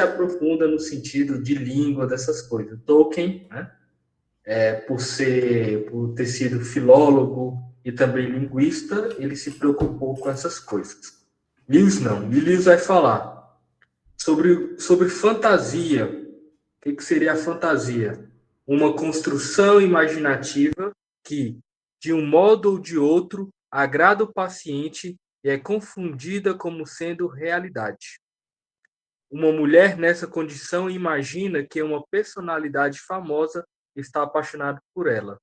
aprofunda no sentido de língua, dessas coisas. Tolkien, né, por ter sido filólogo e também linguista, ele se preocupou com essas coisas. Lewis não. E Lewis vai falar sobre fantasia. O que seria a fantasia? Uma construção imaginativa que, de um modo ou de outro, agrada o paciente e é confundida como sendo realidade. Uma mulher nessa condição imagina que uma personalidade famosa está apaixonada por ela.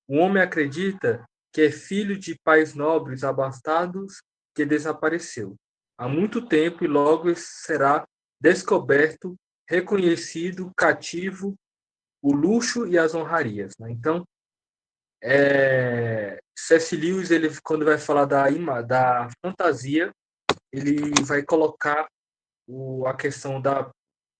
O homem acredita que é filho de pais nobres abastados que desapareceu há muito tempo e logo será descoberto, reconhecido, cativo, o luxo e as honrarias. Né? Então, C.S. Lewis, ele, quando vai falar da fantasia, ele vai colocar a questão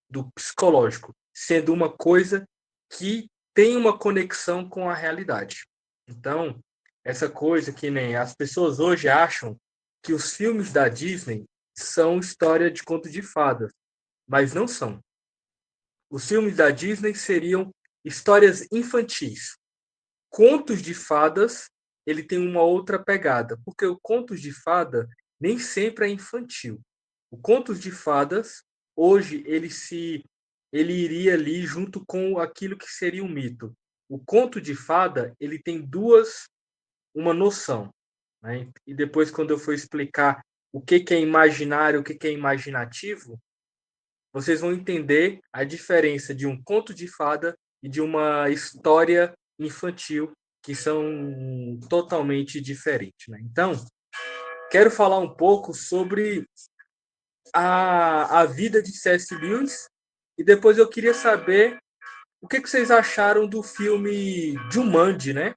do psicológico, sendo uma coisa que tem uma conexão com a realidade. Então, essa coisa que nem as pessoas hoje acham que os filmes da Disney são história de conto de fadas, mas não são. Os filmes da Disney seriam histórias infantis. Contos de fadas, ele tem uma outra pegada, porque o contos de fada nem sempre é infantil. O contos de fadas, hoje, ele iria ali junto com aquilo que seria um mito. O conto de fada, ele tem uma noção. Né? E depois, quando eu for explicar o que é imaginário, o que é imaginativo, vocês vão entender a diferença de um conto de fada e de uma história infantil, que são totalmente diferentes. Né? Então, quero falar um pouco sobre a vida de C.S. Lewis e depois eu queria saber o que vocês acharam do filme Jumanji, né?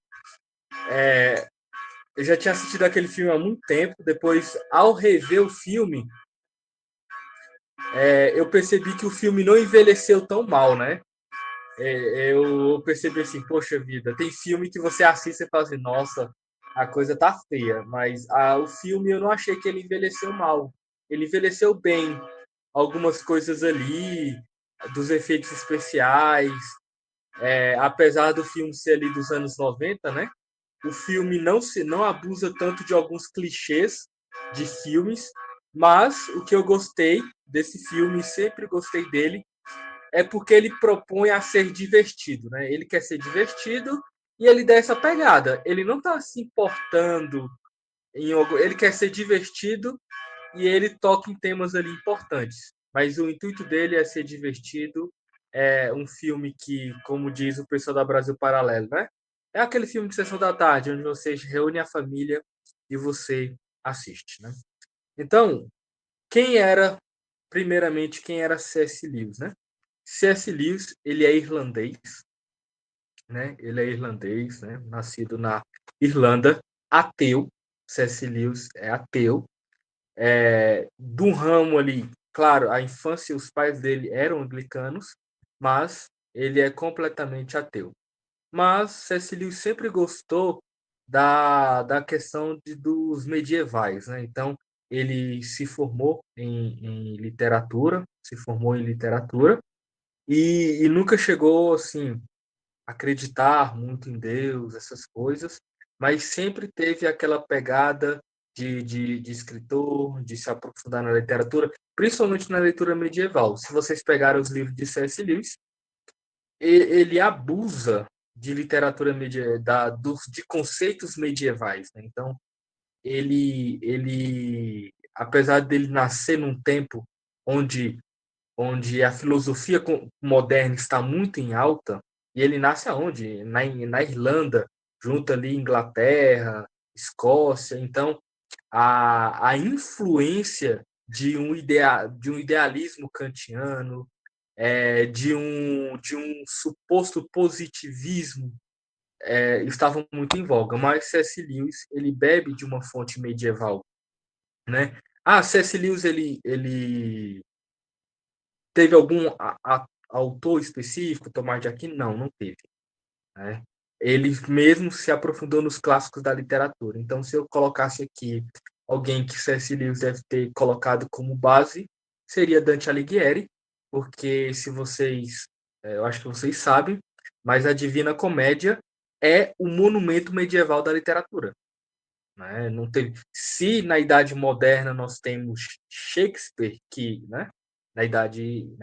Eu já tinha assistido aquele filme há muito tempo, depois, ao rever o filme, eu percebi que o filme não envelheceu tão mal, né? Eu percebi assim, poxa vida, tem filme que você assiste e fala assim, nossa, a coisa tá feia, mas o filme eu não achei que ele envelheceu mal. Ele envelheceu bem. Algumas coisas ali, dos efeitos especiais, apesar do filme ser ali dos anos 90, né? O filme não abusa tanto de alguns clichês de filmes, mas o que eu gostei desse filme, sempre gostei dele, é porque ele propõe a ser divertido, né? Ele quer ser divertido e ele dá essa pegada. Ele não está se importando em algo, ele quer ser divertido e ele toca em temas ali importantes. Mas o intuito dele é ser divertido. É um filme que, como diz o pessoal da Brasil Paralelo, né? É aquele filme de sessão da tarde, onde você reúne a família e você assiste, né? Então, primeiramente, quem era C.S. Lewis, né? C.S. Lewis, ele é irlandês, né? Ele é irlandês, né? Nascido na Irlanda, ateu. C.S. Lewis é ateu. Do ramo ali, claro, a infância e os pais dele eram anglicanos, mas ele é completamente ateu. Mas C.S. Lewis sempre gostou da questão dos medievais, né? Então, ele se formou em literatura, e nunca chegou, assim, acreditar muito em Deus, essas coisas, mas sempre teve aquela pegada de escritor, de se aprofundar na literatura, principalmente na leitura medieval. Se vocês pegarem os livros de C.S. Lewis, ele abusa de literatura de conceitos medievais. Né? Então, apesar dele nascer num tempo onde a filosofia moderna está muito em alta, e ele nasce aonde? Na Irlanda, junto ali Inglaterra, Escócia. Então, a influência de um idealismo kantiano, de um suposto positivismo, estavam muito em voga. Mas C.S. Lewis, ele bebe de uma fonte medieval, né? C.S. Lewis, ele teve algum autor específico, Tomás de Aquino? Não teve. Né? Ele mesmo se aprofundou nos clássicos da literatura. Então, se eu colocasse aqui alguém que C.S. Lewis deve ter colocado como base, seria Dante Alighieri, porque se vocês, eu acho que vocês sabem, mas a Divina Comédia é o monumento medieval da literatura, né? Não teve, se na Idade Moderna nós temos Shakespeare, que, né, na idade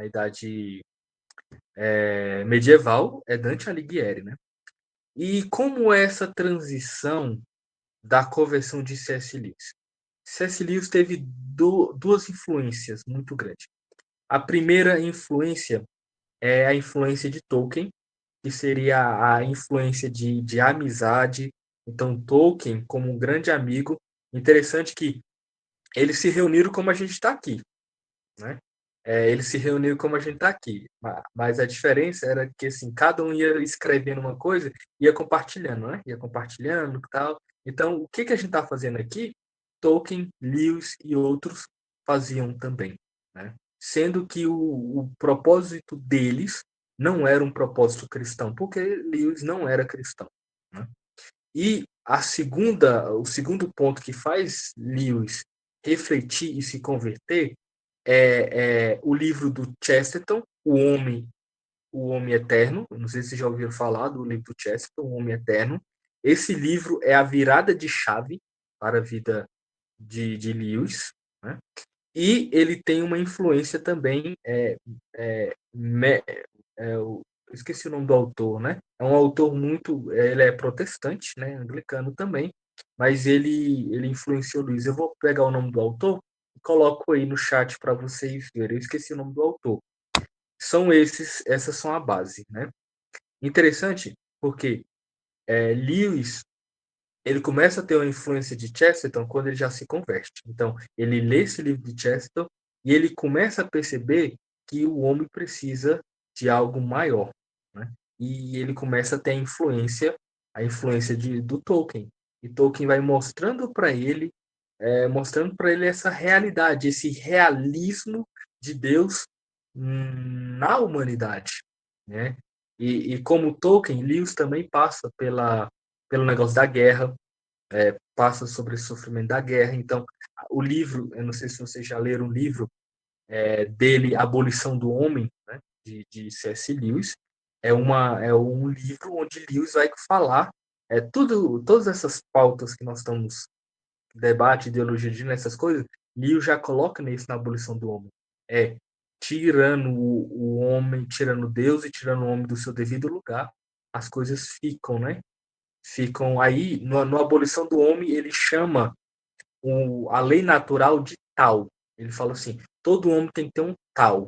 medieval é Dante Alighieri, né? E como é essa transição da conversão de C.S. Lewis? C.S. Lewis teve duas influências muito grandes. A primeira influência é a influência de Tolkien, que seria a influência de amizade. Então, Tolkien, como um grande amigo, interessante que eles se reuniram como a gente está aqui, né? Eles se reuniram como a gente está aqui, mas a diferença era que assim, cada um ia escrevendo uma coisa, ia compartilhando, né? Ia compartilhando e tal. Então, o que a gente está fazendo aqui, Tolkien, Lewis e outros faziam também, né? Sendo que o propósito deles não era um propósito cristão, porque Lewis não era cristão, né? E o segundo ponto que faz Lewis refletir e se converter é o livro do Chesterton, o Homem Eterno. Eu não sei se vocês já ouviram falar do livro do Chesterton, O Homem Eterno. Esse livro é a virada de chave para a vida de Lewis, né? E ele tem uma influência também, eu esqueci o nome do autor, né? É um autor muito, ele é protestante, né? Anglicano também, mas ele influenciou Lewis. Eu vou pegar o nome do autor e coloco aí no chat para vocês verem. Eu esqueci o nome do autor. Essas são a base, né? Interessante porque Lewis ele começa a ter uma influência de Chesterton quando ele já se converte. Então, ele lê esse livro de Chesterton e ele começa a perceber que o homem precisa de algo maior, né? E ele começa a ter a influência do Tolkien. E Tolkien vai mostrando para ele essa realidade, esse realismo de Deus na humanidade, né? E como Tolkien, Lewis também passa pelo negócio da guerra, passa sobre o sofrimento da guerra. Então, o livro, eu não sei se vocês já leram o livro dele, Abolição do Homem, né, de C.S. Lewis, é um livro onde Lewis vai falar todas essas pautas que nós estamos debate, ideologia de gênero, essas coisas, Lewis já coloca nisso na Abolição do Homem. É tirando o homem, tirando Deus e tirando o homem do seu devido lugar, as coisas ficam, né? Ficam aí, no Abolição do Homem, ele chama a lei natural de tal. Ele fala assim, todo homem tem que ter um tal,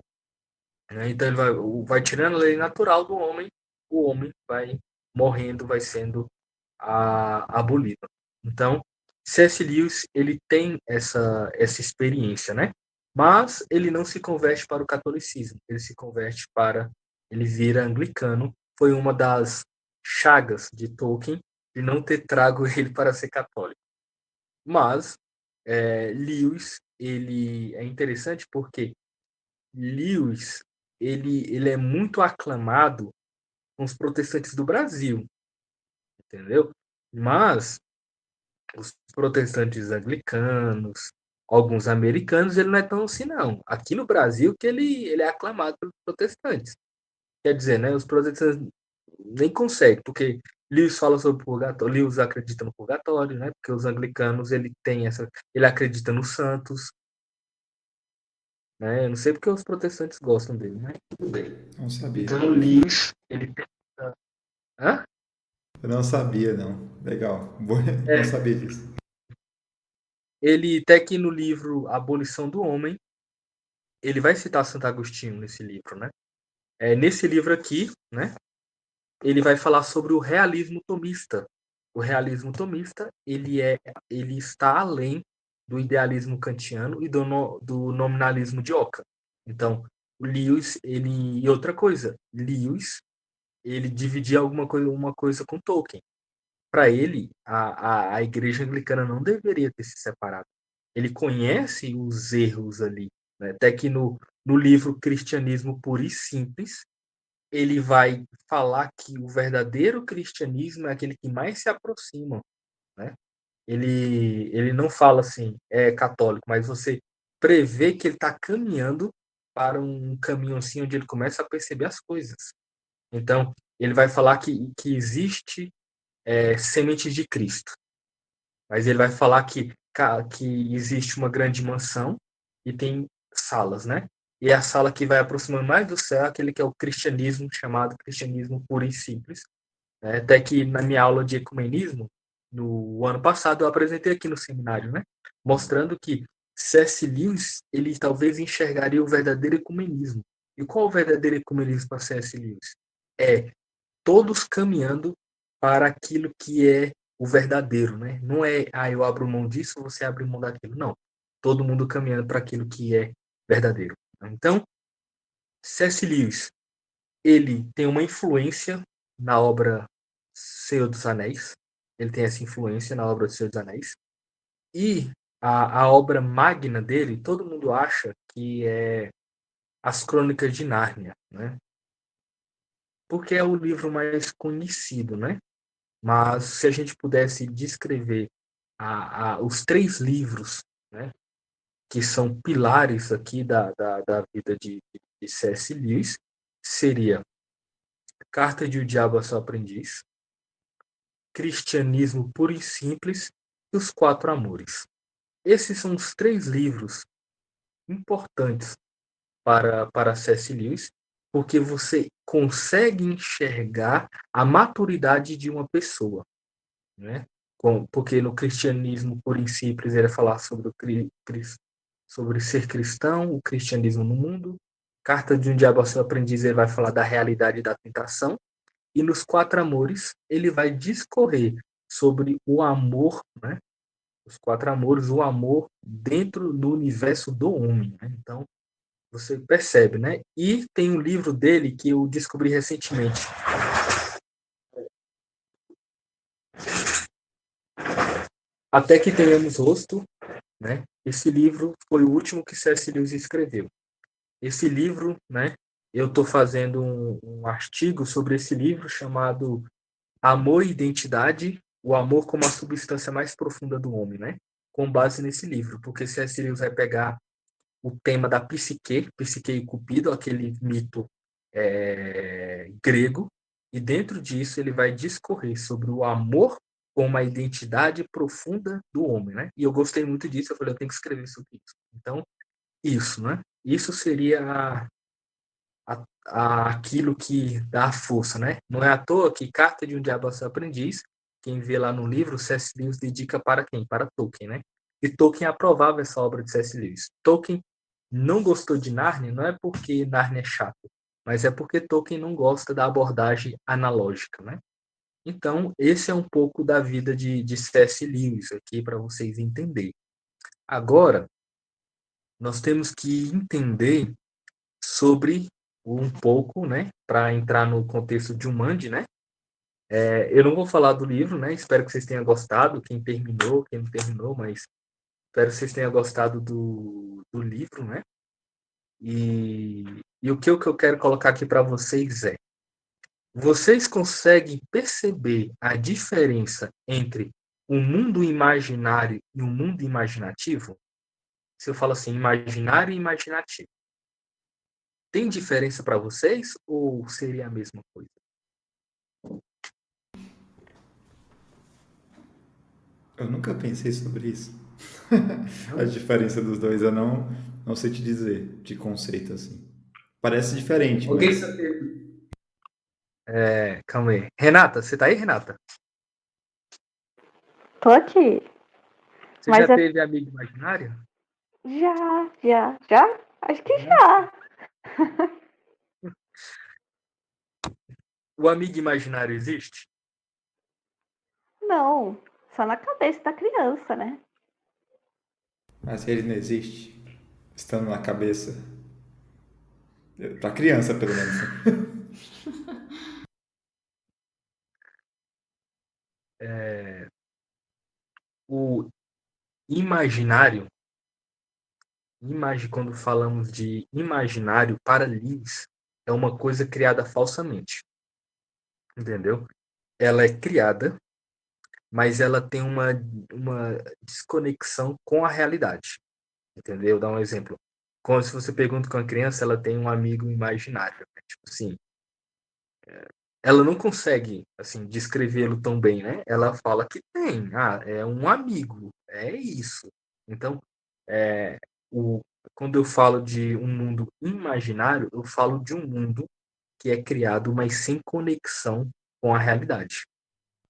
né? Então ele vai tirando a lei natural do homem, o homem vai morrendo, vai sendo abolido. Então, C.S. Lewis ele tem essa experiência, né? Mas ele não se converte para o catolicismo, ele vira anglicano. Foi uma das chagas de Tolkien de não ter trago ele para ser católico. Mas Lewis ele é interessante porque Lewis ele é muito aclamado com os protestantes do Brasil, entendeu? Mas os protestantes anglicanos, alguns americanos, ele não é tão assim, não. Aqui no Brasil que ele é aclamado pelos protestantes. Quer dizer, né, os protestantes nem conseguem, porque Lewis fala sobre o purgatório, Lewis acredita no purgatório, né, porque os anglicanos, ele acredita nos santos, né, eu não sei porque os protestantes gostam dele, né, tudo bem. Não sabia. Então, Lewis, ele tem... Hã? Eu não sabia, não. Legal. Não É, sabia disso. ele até que no livro Abolição do Homem, ele vai citar Santo Agostinho nesse livro, né? Nesse livro aqui, né, ele vai falar sobre o realismo tomista. O realismo tomista ele está além do idealismo kantiano e do nominalismo de Ockham. Então, o Lewis, e outra coisa, Lewis, ele dividia uma coisa com Tolkien. Para ele, a igreja anglicana não deveria ter se separado. Ele conhece os erros ali, né? Até que no livro Cristianismo Puro e Simples, ele vai falar que o verdadeiro cristianismo é aquele que mais se aproxima, né? Ele não fala assim, é católico, mas você prevê que ele está caminhando para um caminho assim onde ele começa a perceber as coisas. Então, ele vai falar que existe sementes de Cristo, mas ele vai falar que existe uma grande mansão e tem salas, né? E a sala que vai aproximando mais do céu é aquele que é o cristianismo, chamado cristianismo puro e simples. Né? Até que na minha aula de ecumenismo, no ano passado, eu apresentei aqui no seminário, né? Mostrando que C.S. Lewis, ele talvez enxergaria o verdadeiro ecumenismo. E qual o verdadeiro ecumenismo para C.S. Lewis? É todos caminhando para aquilo que é o verdadeiro, né? Não é, eu abro mão disso, você abre mão daquilo. Não. Todo mundo caminhando para aquilo que é verdadeiro. Então, C.S. Lewis, ele tem uma influência na obra Senhor dos Anéis. Ele tem essa influência na obra do Senhor dos Anéis. E a obra magna dele, todo mundo acha que é As Crônicas de Nárnia, né? Porque é o livro mais conhecido, né? Mas se a gente pudesse descrever os três livros, né, que são pilares aqui da vida de C.S. Lewis, seria Carta de O Diabo a Seu Aprendiz, Cristianismo Puro e Simples e Os Quatro Amores. Esses são os três livros importantes para C.S. Lewis, porque você consegue enxergar a maturidade de uma pessoa, né? Porque no cristianismo puro e simples ele vai falar sobre ser cristão, o cristianismo no mundo. Carta de um Diabo ao Seu Aprendiz ele vai falar da realidade da tentação. E nos Quatro Amores ele vai discorrer sobre o amor, né? Os quatro amores, o amor dentro do universo do homem. Né? Então, você percebe, né? E tem um livro dele que eu descobri recentemente. Até que tenhamos rosto, né? Esse livro foi o último que C.S. Lewis escreveu. Esse livro, né? Eu estou fazendo um artigo sobre esse livro chamado Amor e Identidade, o amor como a substância mais profunda do homem, né? Com base nesse livro, porque C.S. Lewis vai pegar o tema da Psique e Cupido, aquele mito grego, e dentro disso ele vai discorrer sobre o amor como a identidade profunda do homem, né? E eu gostei muito disso, eu falei, eu tenho que escrever sobre isso. Então, isso, né? Isso seria aquilo que dá a força, né? Não é à toa que Carta de um Diabo ao Seu Aprendiz, quem vê lá no livro, C.S. Lewis dedica para quem? Para Tolkien, né? E Tolkien aprovava essa obra de C.S. Lewis. Tolkien não gostou de Narnia, não é porque Narnia é chato, mas é porque Tolkien não gosta da abordagem analógica, né? Então, esse é um pouco da vida de C.S. Lewis aqui para vocês entenderem. Agora, nós temos que entender sobre um pouco, né, para entrar no contexto de Jumanji, né? Eu não vou falar do livro, né? Espero que vocês tenham gostado, quem terminou, quem não terminou, mas espero que vocês tenham gostado do livro, né? E, o que eu quero colocar aqui para vocês é: vocês conseguem perceber a diferença entre um mundo imaginário e um mundo imaginativo? Se eu falo assim, imaginário e imaginativo, tem diferença para vocês ou seria a mesma coisa? Eu nunca pensei sobre isso. A Não? diferença dos dois eu não sei te dizer de conceito assim. Parece diferente, Alguém mas já teve. Calma aí. Renata, você tá aí, Renata? Tô aqui. Você já Mas é... teve amigo imaginário? Já? Acho que Já. já. O amigo imaginário existe? Não, só na cabeça da criança, né? ele não existe. Estando na cabeça. Pra criança, pelo menos. O imaginário, quando falamos de imaginário para Lewis, é uma coisa criada falsamente, entendeu? Ela é criada, mas ela tem uma desconexão com a realidade, entendeu? Vou dar um exemplo. Como se você pergunta com a criança, ela tem um amigo imaginário, né? Tipo assim, ela não consegue, assim, descrevê-lo tão bem, né? Ela fala que tem, é um amigo, é isso. Então, é, o, quando eu falo de um mundo imaginário, eu falo de um mundo que é criado, mas sem conexão com a realidade.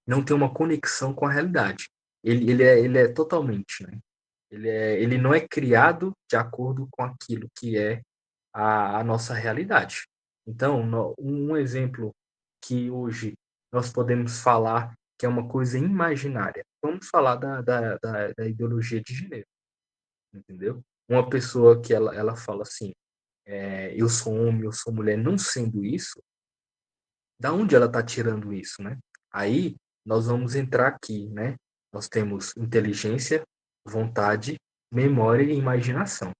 Não tem uma conexão com a realidade. Ele é totalmente, né? Ele não é criado de acordo com aquilo que é a nossa realidade. Então, um exemplo que hoje nós podemos falar que é uma coisa imaginária. Vamos falar da ideologia de gênero, entendeu? Uma pessoa que ela fala assim, eu sou homem, eu sou mulher, não sendo isso, da onde ela está tirando isso, né? Aí nós vamos entrar aqui, né? Nós temos inteligência, vontade, memória e imaginação.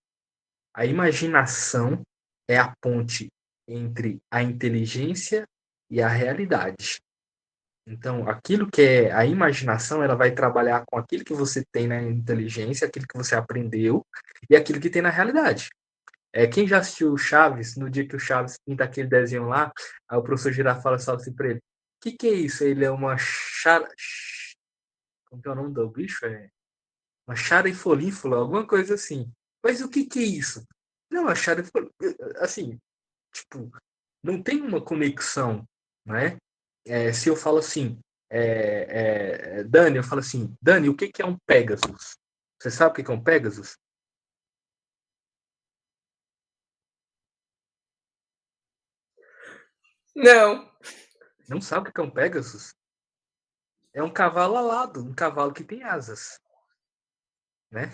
A imaginação é a ponte entre a inteligência e a realidade. Então, aquilo que é a imaginação, ela vai trabalhar com aquilo que você tem na inteligência, aquilo que você aprendeu e aquilo que tem na realidade. Quem já assistiu o Chaves, no dia que o Chaves pinta aquele desenho lá, aí o professor Girafales fala só assim pra ele: que é isso? Ele é uma chara. Como que é o nome do bicho? Uma charifolífula, alguma coisa assim. Mas o que é isso? Não, a charifolífula. Assim, tipo, não tem uma conexão, né? Se eu falo assim, Dani, eu falo assim, Dani, o que é um Pegasus? Você sabe o que é um Pegasus? Não. Não sabe o que é um Pegasus? É um cavalo alado, um cavalo que tem asas, né?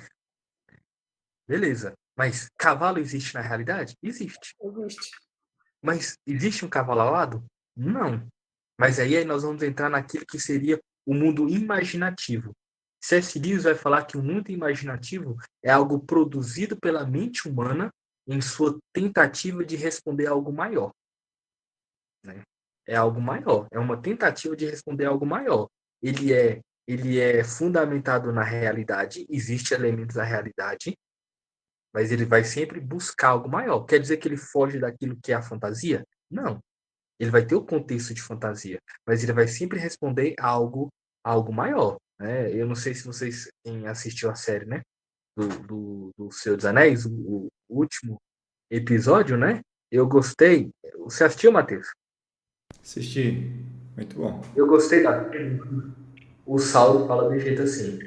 Beleza. Mas cavalo existe na realidade? Existe. Existe. Mas existe um cavalo alado? Não. Mas aí nós vamos entrar naquilo que seria o mundo imaginativo. C.S. Lewis vai falar que o mundo imaginativo é algo produzido pela mente humana em sua tentativa de responder a algo maior, né? É algo maior, é uma tentativa de responder a algo maior. Ele é fundamentado na realidade, existem elementos da realidade, mas ele vai sempre buscar algo maior. Quer dizer que ele foge daquilo que é a fantasia? Não. Ele vai ter o contexto de fantasia, mas ele vai sempre responder a algo maior, né? Eu não sei se vocês quem assistiu a série, né? Do Senhor dos Anéis, o último episódio, né? Eu gostei. Você assistiu, Matheus? Assisti. Muito bom. Eu gostei da. O Saulo fala de jeito assim: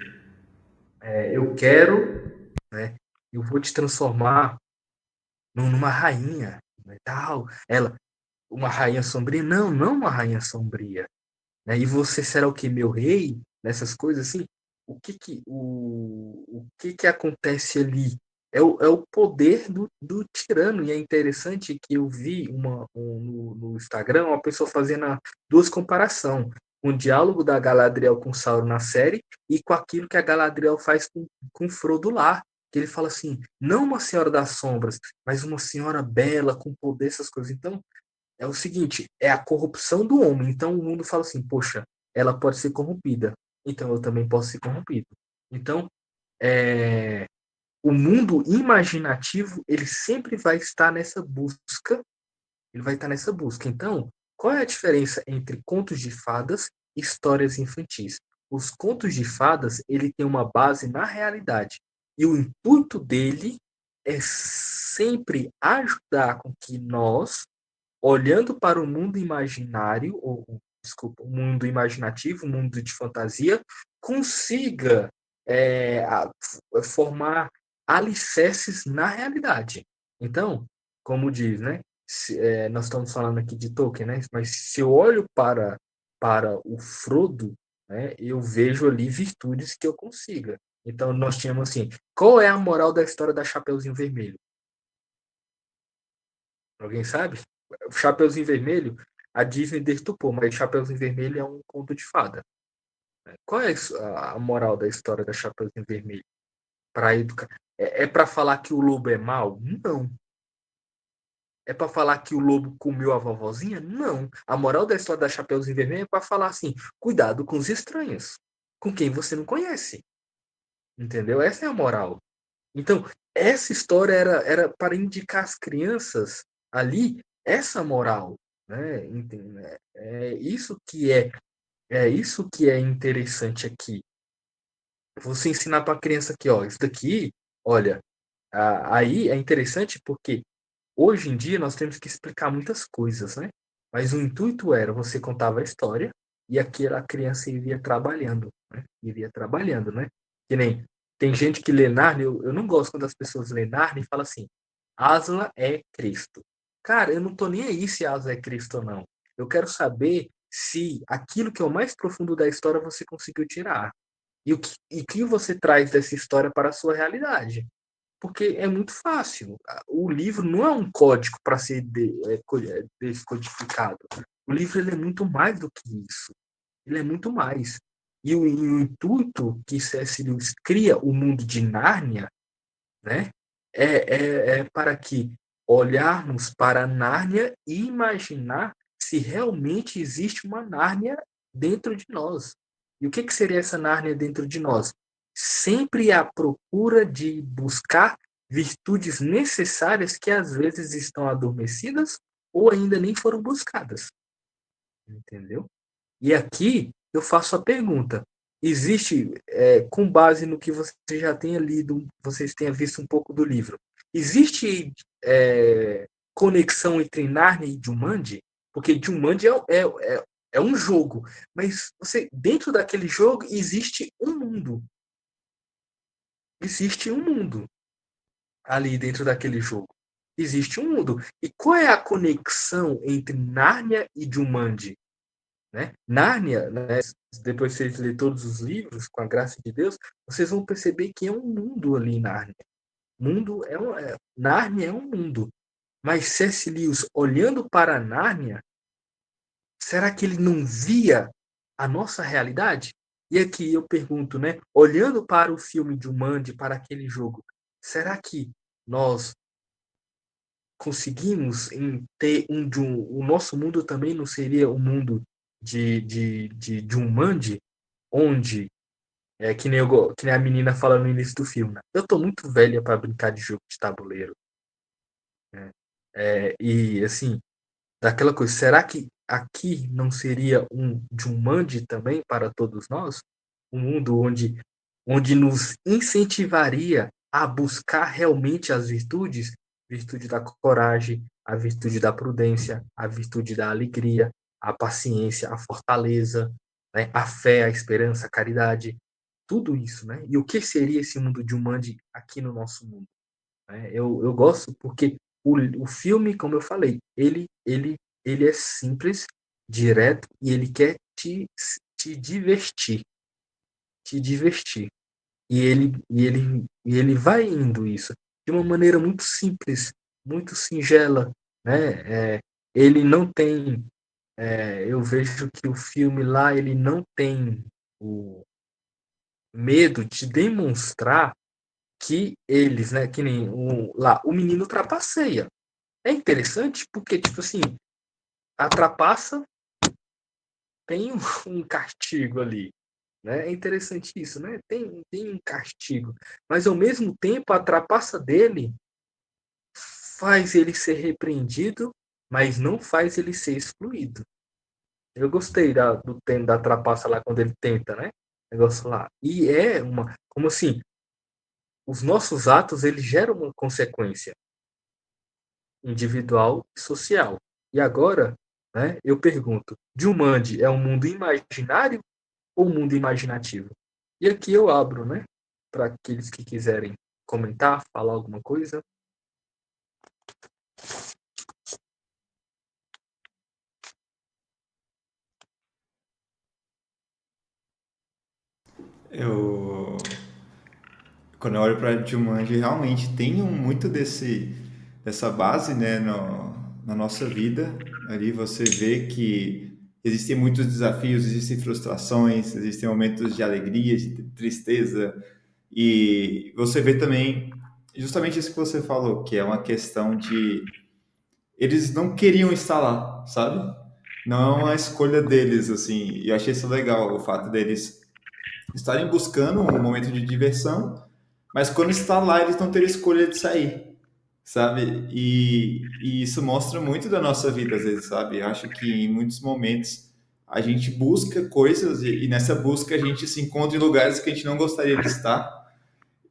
eu quero, né? Eu vou te transformar numa rainha, né, tal. Ela, uma rainha sombria? Não, não uma rainha sombria. Né? E você será o que? Meu rei? Nessas coisas assim? O que que acontece ali? É o poder do tirano. E é interessante que eu vi no Instagram uma pessoa fazendo duas comparações. Um diálogo da Galadriel com Sauron na série e com aquilo que a Galadriel faz com Frodo lá. Que ele fala assim, não uma senhora das sombras, mas uma senhora bela, com poder, essas coisas. Então, é o seguinte, é a corrupção do homem. Então o mundo fala assim, poxa, ela pode ser corrompida, então eu também posso ser corrompido. Então, é, o mundo imaginativo, ele sempre vai estar nessa busca, ele vai estar nessa busca. Então, qual é a diferença entre contos de fadas e histórias infantis? Os contos de fadas, ele tem uma base na realidade. E o intuito dele é sempre ajudar com que nós olhando para o mundo imaginário, ou desculpa, o mundo imaginativo, o mundo de fantasia, consiga formar alicerces na realidade. Então, como diz, né? Nós estamos falando aqui de Tolkien, né? Mas se eu olho para o Frodo, né, eu vejo ali virtudes que eu consiga. Então, nós tínhamos assim: qual é a moral da história da Chapeuzinho Vermelho? Alguém sabe? Chapeuzinho Vermelho, a Disney deturpou, mas Chapeuzinho Vermelho é um conto de fada. Qual é a moral da história da Chapeuzinho Vermelho? Para educar. É para falar que o lobo é mau? Não. É para falar que o lobo comeu a vovozinha? Não. A moral da história da Chapeuzinho Vermelho é para falar assim: cuidado com os estranhos, com quem você não conhece. Entendeu? Essa é a moral. Então, essa história era para indicar às crianças ali essa moral, né? É isso que é interessante aqui. Você ensinar para a criança aqui, ó, isso daqui, olha, aí é interessante porque hoje em dia nós temos que explicar muitas coisas, né? Mas o intuito era você contava a história e aquela criança iria trabalhando, né? Iria trabalhando, né? Que nem tem gente que lê Narnia, eu não gosto quando as pessoas lêem Narnia e falam assim, Aslan é Cristo. Cara, eu não tô nem aí se Aslan é Cristo ou não. Eu quero saber se aquilo que é o mais profundo da história você conseguiu tirar. E o que você traz dessa história para a sua realidade. Porque é muito fácil. O livro não é um código para ser descodificado. O livro ele é muito mais do que isso. Ele é muito mais. E o intuito que C.S. Lewis cria o mundo de Nárnia, né, é para que olharmos para Nárnia e imaginar se realmente existe uma Nárnia dentro de nós. E o que seria essa Nárnia dentro de nós? Sempre à procura de buscar virtudes necessárias que às vezes estão adormecidas ou ainda nem foram buscadas. Entendeu? E aqui eu faço a pergunta: existe, com base no que você já tenha lido, vocês tenham visto um pouco do livro, existe conexão entre Narnia e Jumanji? Porque Jumanji é um jogo, mas você dentro daquele jogo existe um mundo. Existe um mundo ali dentro daquele jogo. Existe um mundo. E qual é a conexão entre Nárnia e Jumanji? Né? Nárnia, né? Depois vocês lerem todos os livros, com a graça de Deus, vocês vão perceber que é um mundo ali em Nárnia. Nárnia é um mundo. Mas C.S. Lewis, olhando para Nárnia, será que ele não via a nossa realidade? E aqui eu pergunto, né? Olhando para o filme de Jumanji, para aquele jogo, será que nós conseguimos ter o nosso mundo também não seria um mundo de Jumanji, onde que nem a menina fala no início do filme, né? Eu tô muito velha para brincar de jogo de tabuleiro, né? E assim, daquela coisa, será que aqui não seria um Jumanji também para todos nós? Um mundo onde nos incentivaria a buscar realmente as virtudes, virtude da coragem, a virtude da prudência, a virtude da alegria, a paciência, a fortaleza, né? A fé, a esperança, a caridade, tudo isso, né? E o que seria esse mundo de Jumanji aqui no nosso mundo? Né? Eu gosto porque o filme, como eu falei, ele é simples, direto e ele quer te divertir, te divertir. E ele vai indo isso de uma maneira muito simples, muito singela, né? Ele não tem, eu vejo que o filme lá ele não tem o medo de demonstrar que eles, né? Que nem lá o menino trapaceia. É interessante porque tipo assim, a trapaça tem um castigo ali. Né? É interessante isso, né? Tem um castigo. Mas ao mesmo tempo, a trapaça dele faz ele ser repreendido, mas não faz ele ser excluído. Eu gostei do tempo da trapaça lá quando ele tenta, né? Negócio lá. E como assim, os nossos atos, eles geram uma consequência individual e social. E agora, né, eu pergunto, Jumanji é um mundo imaginário ou um mundo imaginativo? E aqui eu abro, né, para aqueles que quiserem comentar, falar alguma coisa. Quando eu olho para Jumanji, realmente tem muito dessa base, né, na nossa vida. Ali você vê que existem muitos desafios, existem frustrações, existem momentos de alegria, de tristeza. E você vê também justamente isso que você falou, que é uma questão de eles não queriam estar lá, sabe? Não é uma escolha deles, assim. E eu achei isso legal, o fato deles estarem buscando um momento de diversão, mas quando está lá, eles não terem escolha de sair, sabe? E isso mostra muito da nossa vida, às vezes, sabe? Eu acho que em muitos momentos a gente busca coisas e nessa busca a gente se encontra em lugares que a gente não gostaria de estar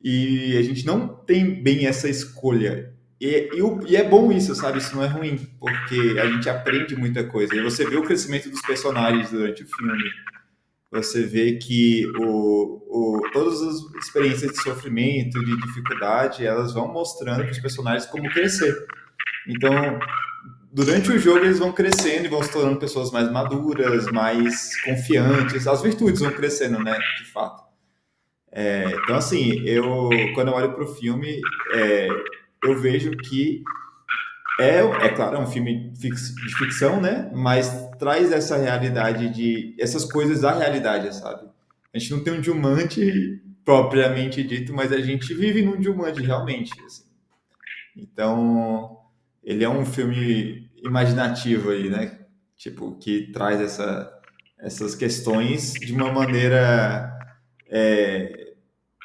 e a gente não tem bem essa escolha. E é bom isso, sabe? Isso não é ruim, porque a gente aprende muita coisa. E você vê o crescimento dos personagens durante o filme. Você vê que todas as experiências de sofrimento, de dificuldade, elas vão mostrando para os personagens como crescer. Então, durante o jogo, eles vão crescendo e vão se tornando pessoas mais maduras, mais confiantes. As virtudes vão crescendo, né? De fato. Então, assim, quando eu olho para o filme, eu vejo que é claro, é um filme de ficção, né? Mas traz essa realidade essas coisas da realidade, sabe? A gente não tem um Jumanji propriamente dito, mas a gente vive num Jumanji realmente, assim. Então, ele é um filme imaginativo aí, né? Tipo, que traz essas questões de uma maneira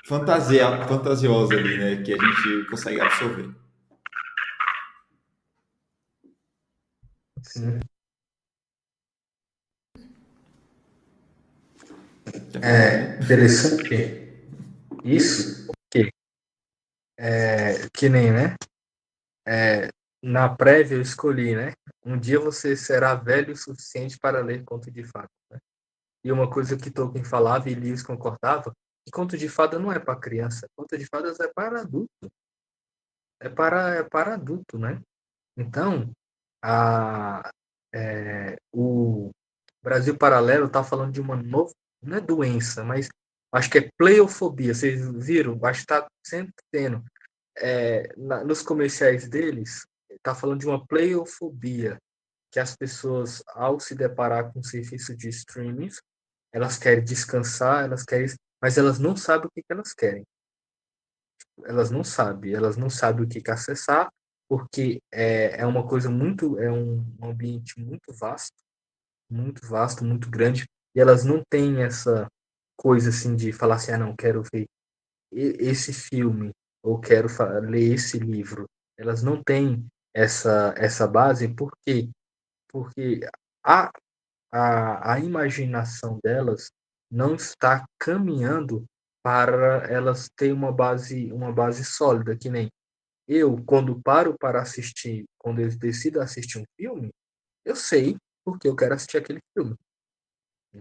fantasiosa ali, né? Que a gente consegue absorver. Sim. Quer falar É também? interessante isso, porque que nem, né? Na prévia eu escolhi, né? Um dia você será velho o suficiente para ler conto de fada. Né? E uma coisa que Tolkien falava e Lewis concordava, que conto de fada não é para criança, conto de fadas é para adulto, é para adulto, né? Então, a, o Brasil Paralelo está falando de uma nova, não é doença, mas acho que é pleiofobia. Vocês viram? Acho que está sempre tendo. Nos comerciais deles, está falando de uma pleiofobia, que as pessoas, ao se deparar com o serviço de streaming, elas querem descansar, mas elas não sabem o que elas querem. Elas não sabem o que acessar, porque é uma coisa é um ambiente muito vasto, muito grande, e elas não têm essa coisa assim de falar assim, não, quero ver esse filme, ou quero ler esse livro. Elas não têm essa base, por quê? Porque a, a imaginação delas não está caminhando para elas terem uma base sólida, que nem eu, quando paro para assistir, quando eu decido assistir um filme, eu sei porque eu quero assistir aquele filme.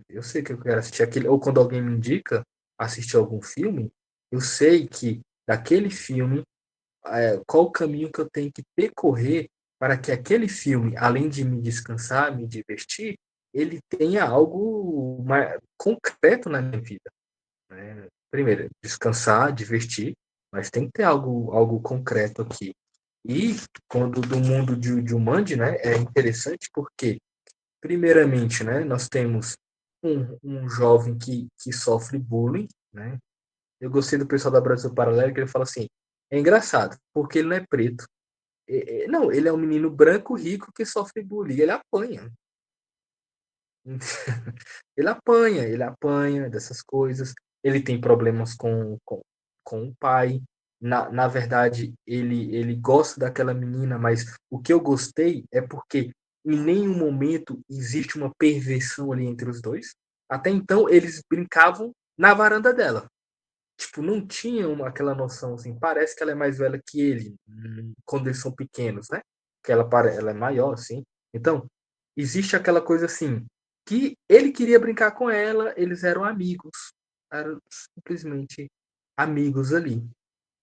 Eu sei que eu quero assistir aquele, ou quando alguém me indica assistir algum filme, eu sei que daquele filme, qual o caminho que eu tenho que percorrer para que aquele filme, além de me descansar, me divertir, ele tenha algo mais concreto na minha vida. Né? Primeiro, descansar, divertir, mas tem que ter algo concreto aqui. E quando do mundo de Jumanji, né, é interessante porque, primeiramente, né, nós temos um jovem que sofre bullying, né? Eu gostei do pessoal da Brasil Paralelo que ele fala assim, é engraçado, porque ele não é preto. Não, ele é um menino branco rico que sofre bullying, ele apanha. Ele apanha dessas coisas, ele tem problemas com o pai. Na verdade, ele gosta daquela menina, mas o que eu gostei é porque em nenhum momento existe uma perversão ali entre os dois. Até então, eles brincavam na varanda dela. Tipo, não tinha aquela noção assim, parece que ela é mais velha que ele, quando eles são pequenos, né? Que ela é maior, assim. Então, existe aquela coisa assim, que ele queria brincar com ela, eles eram simplesmente amigos ali,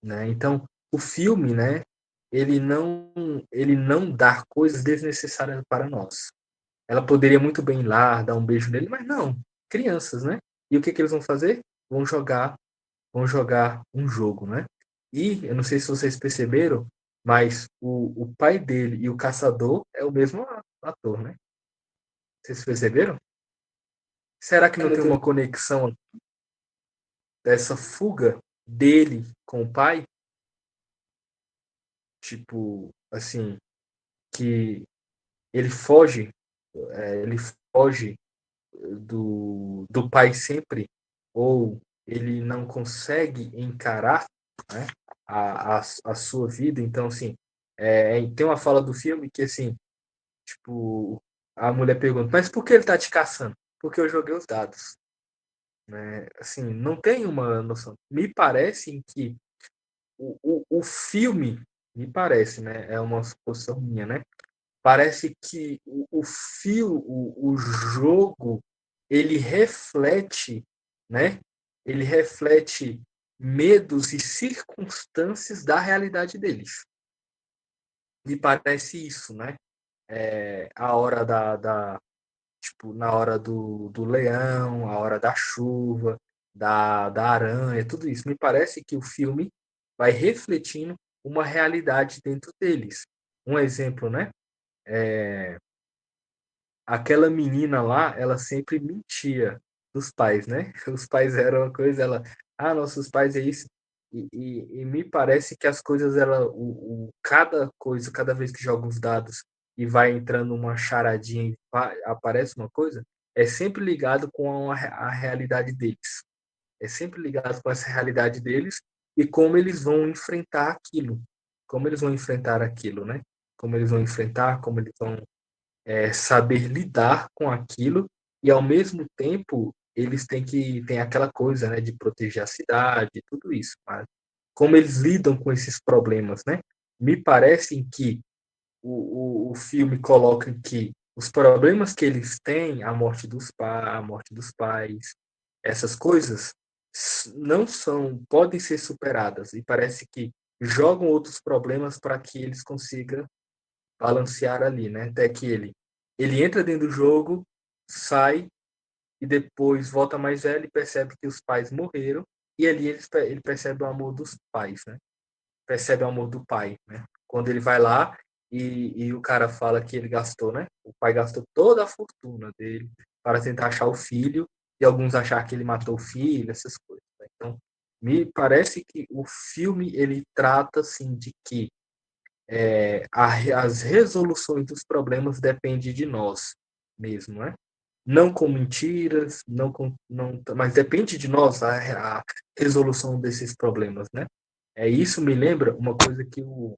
né? Então, o filme, né, ele não dá coisas desnecessárias para nós. Ela poderia muito bem ir lá, dar um beijo nele, mas não, crianças, né? E o que que eles vão fazer? Vão jogar um jogo, né? E eu não sei se vocês perceberam, mas o pai dele e o caçador é o mesmo ator, né? Vocês perceberam? Será que não tem uma conexão dessa fuga dele com o pai? Tipo, assim, que ele foge, ele foge do pai sempre, ou ele não consegue encarar, né? A sua vida. Então, assim, tem uma fala do filme que, assim, tipo, a mulher pergunta, mas por que ele tá te caçando? Porque eu joguei os dados, né? Assim, não tem uma noção. Me parece que o filme, me parece, né? É uma suposição minha, né? Parece que o jogo, ele reflete, né? Ele reflete medos e circunstâncias da realidade deles. Me parece isso, né? A hora tipo, na hora do leão, a hora da chuva, da aranha, tudo isso. Me parece que o filme vai refletindo uma realidade dentro deles. Um exemplo, né? Aquela menina lá, ela sempre mentia dos pais, né? Os pais eram uma coisa, nossos pais é isso. E me parece que as coisas, cada coisa, cada vez que joga os dados e vai entrando uma charadinha e aparece uma coisa, é sempre ligado com a realidade deles. É sempre ligado com essa realidade deles e como eles vão enfrentar aquilo. Como eles vão enfrentar aquilo, né? Como eles vão enfrentar, como eles vão saber lidar com aquilo e ao mesmo tempo eles têm que tem aquela coisa, né, de proteger a cidade, tudo isso. Mas como eles lidam com esses problemas, né? Me parece que o filme coloca que os problemas que eles têm, a morte dos pais, essas coisas não podem ser superadas e parece que jogam outros problemas para que eles consigam balancear ali, né? Até que ele entra dentro do jogo, sai e depois volta mais velho e percebe que os pais morreram e ali ele percebe o amor dos pais, né? Percebe o amor do pai, né? Quando ele vai lá e o cara fala que ele gastou, né? O pai gastou toda a fortuna dele para tentar achar o filho e alguns achar que ele matou o filho, essas coisas, né? Então, me parece que o filme ele trata assim de que as resoluções dos problemas dependem de nós mesmo, né? Não com mentiras, não, mas depende de nós a resolução desses problemas, né? Isso me lembra uma coisa que o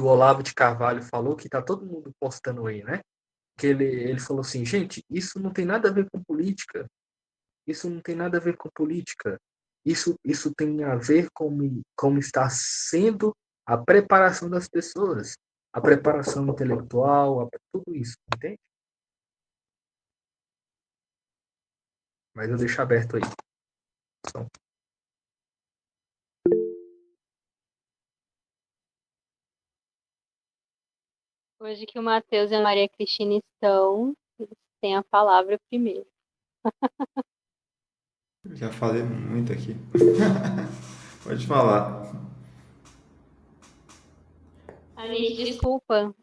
Olavo de Carvalho falou, que está todo mundo postando aí, né? Que ele falou assim, gente, isso não tem nada a ver com política, isso não tem nada a ver com política. Isso tem a ver com como está sendo a preparação das pessoas, a preparação intelectual, tudo isso, entende? Mas eu deixo aberto aí. Então, Hoje que o Matheus e a Maria Cristina estão, eles têm a palavra primeiro. Já falei muito aqui. Pode falar. A gente, desculpa,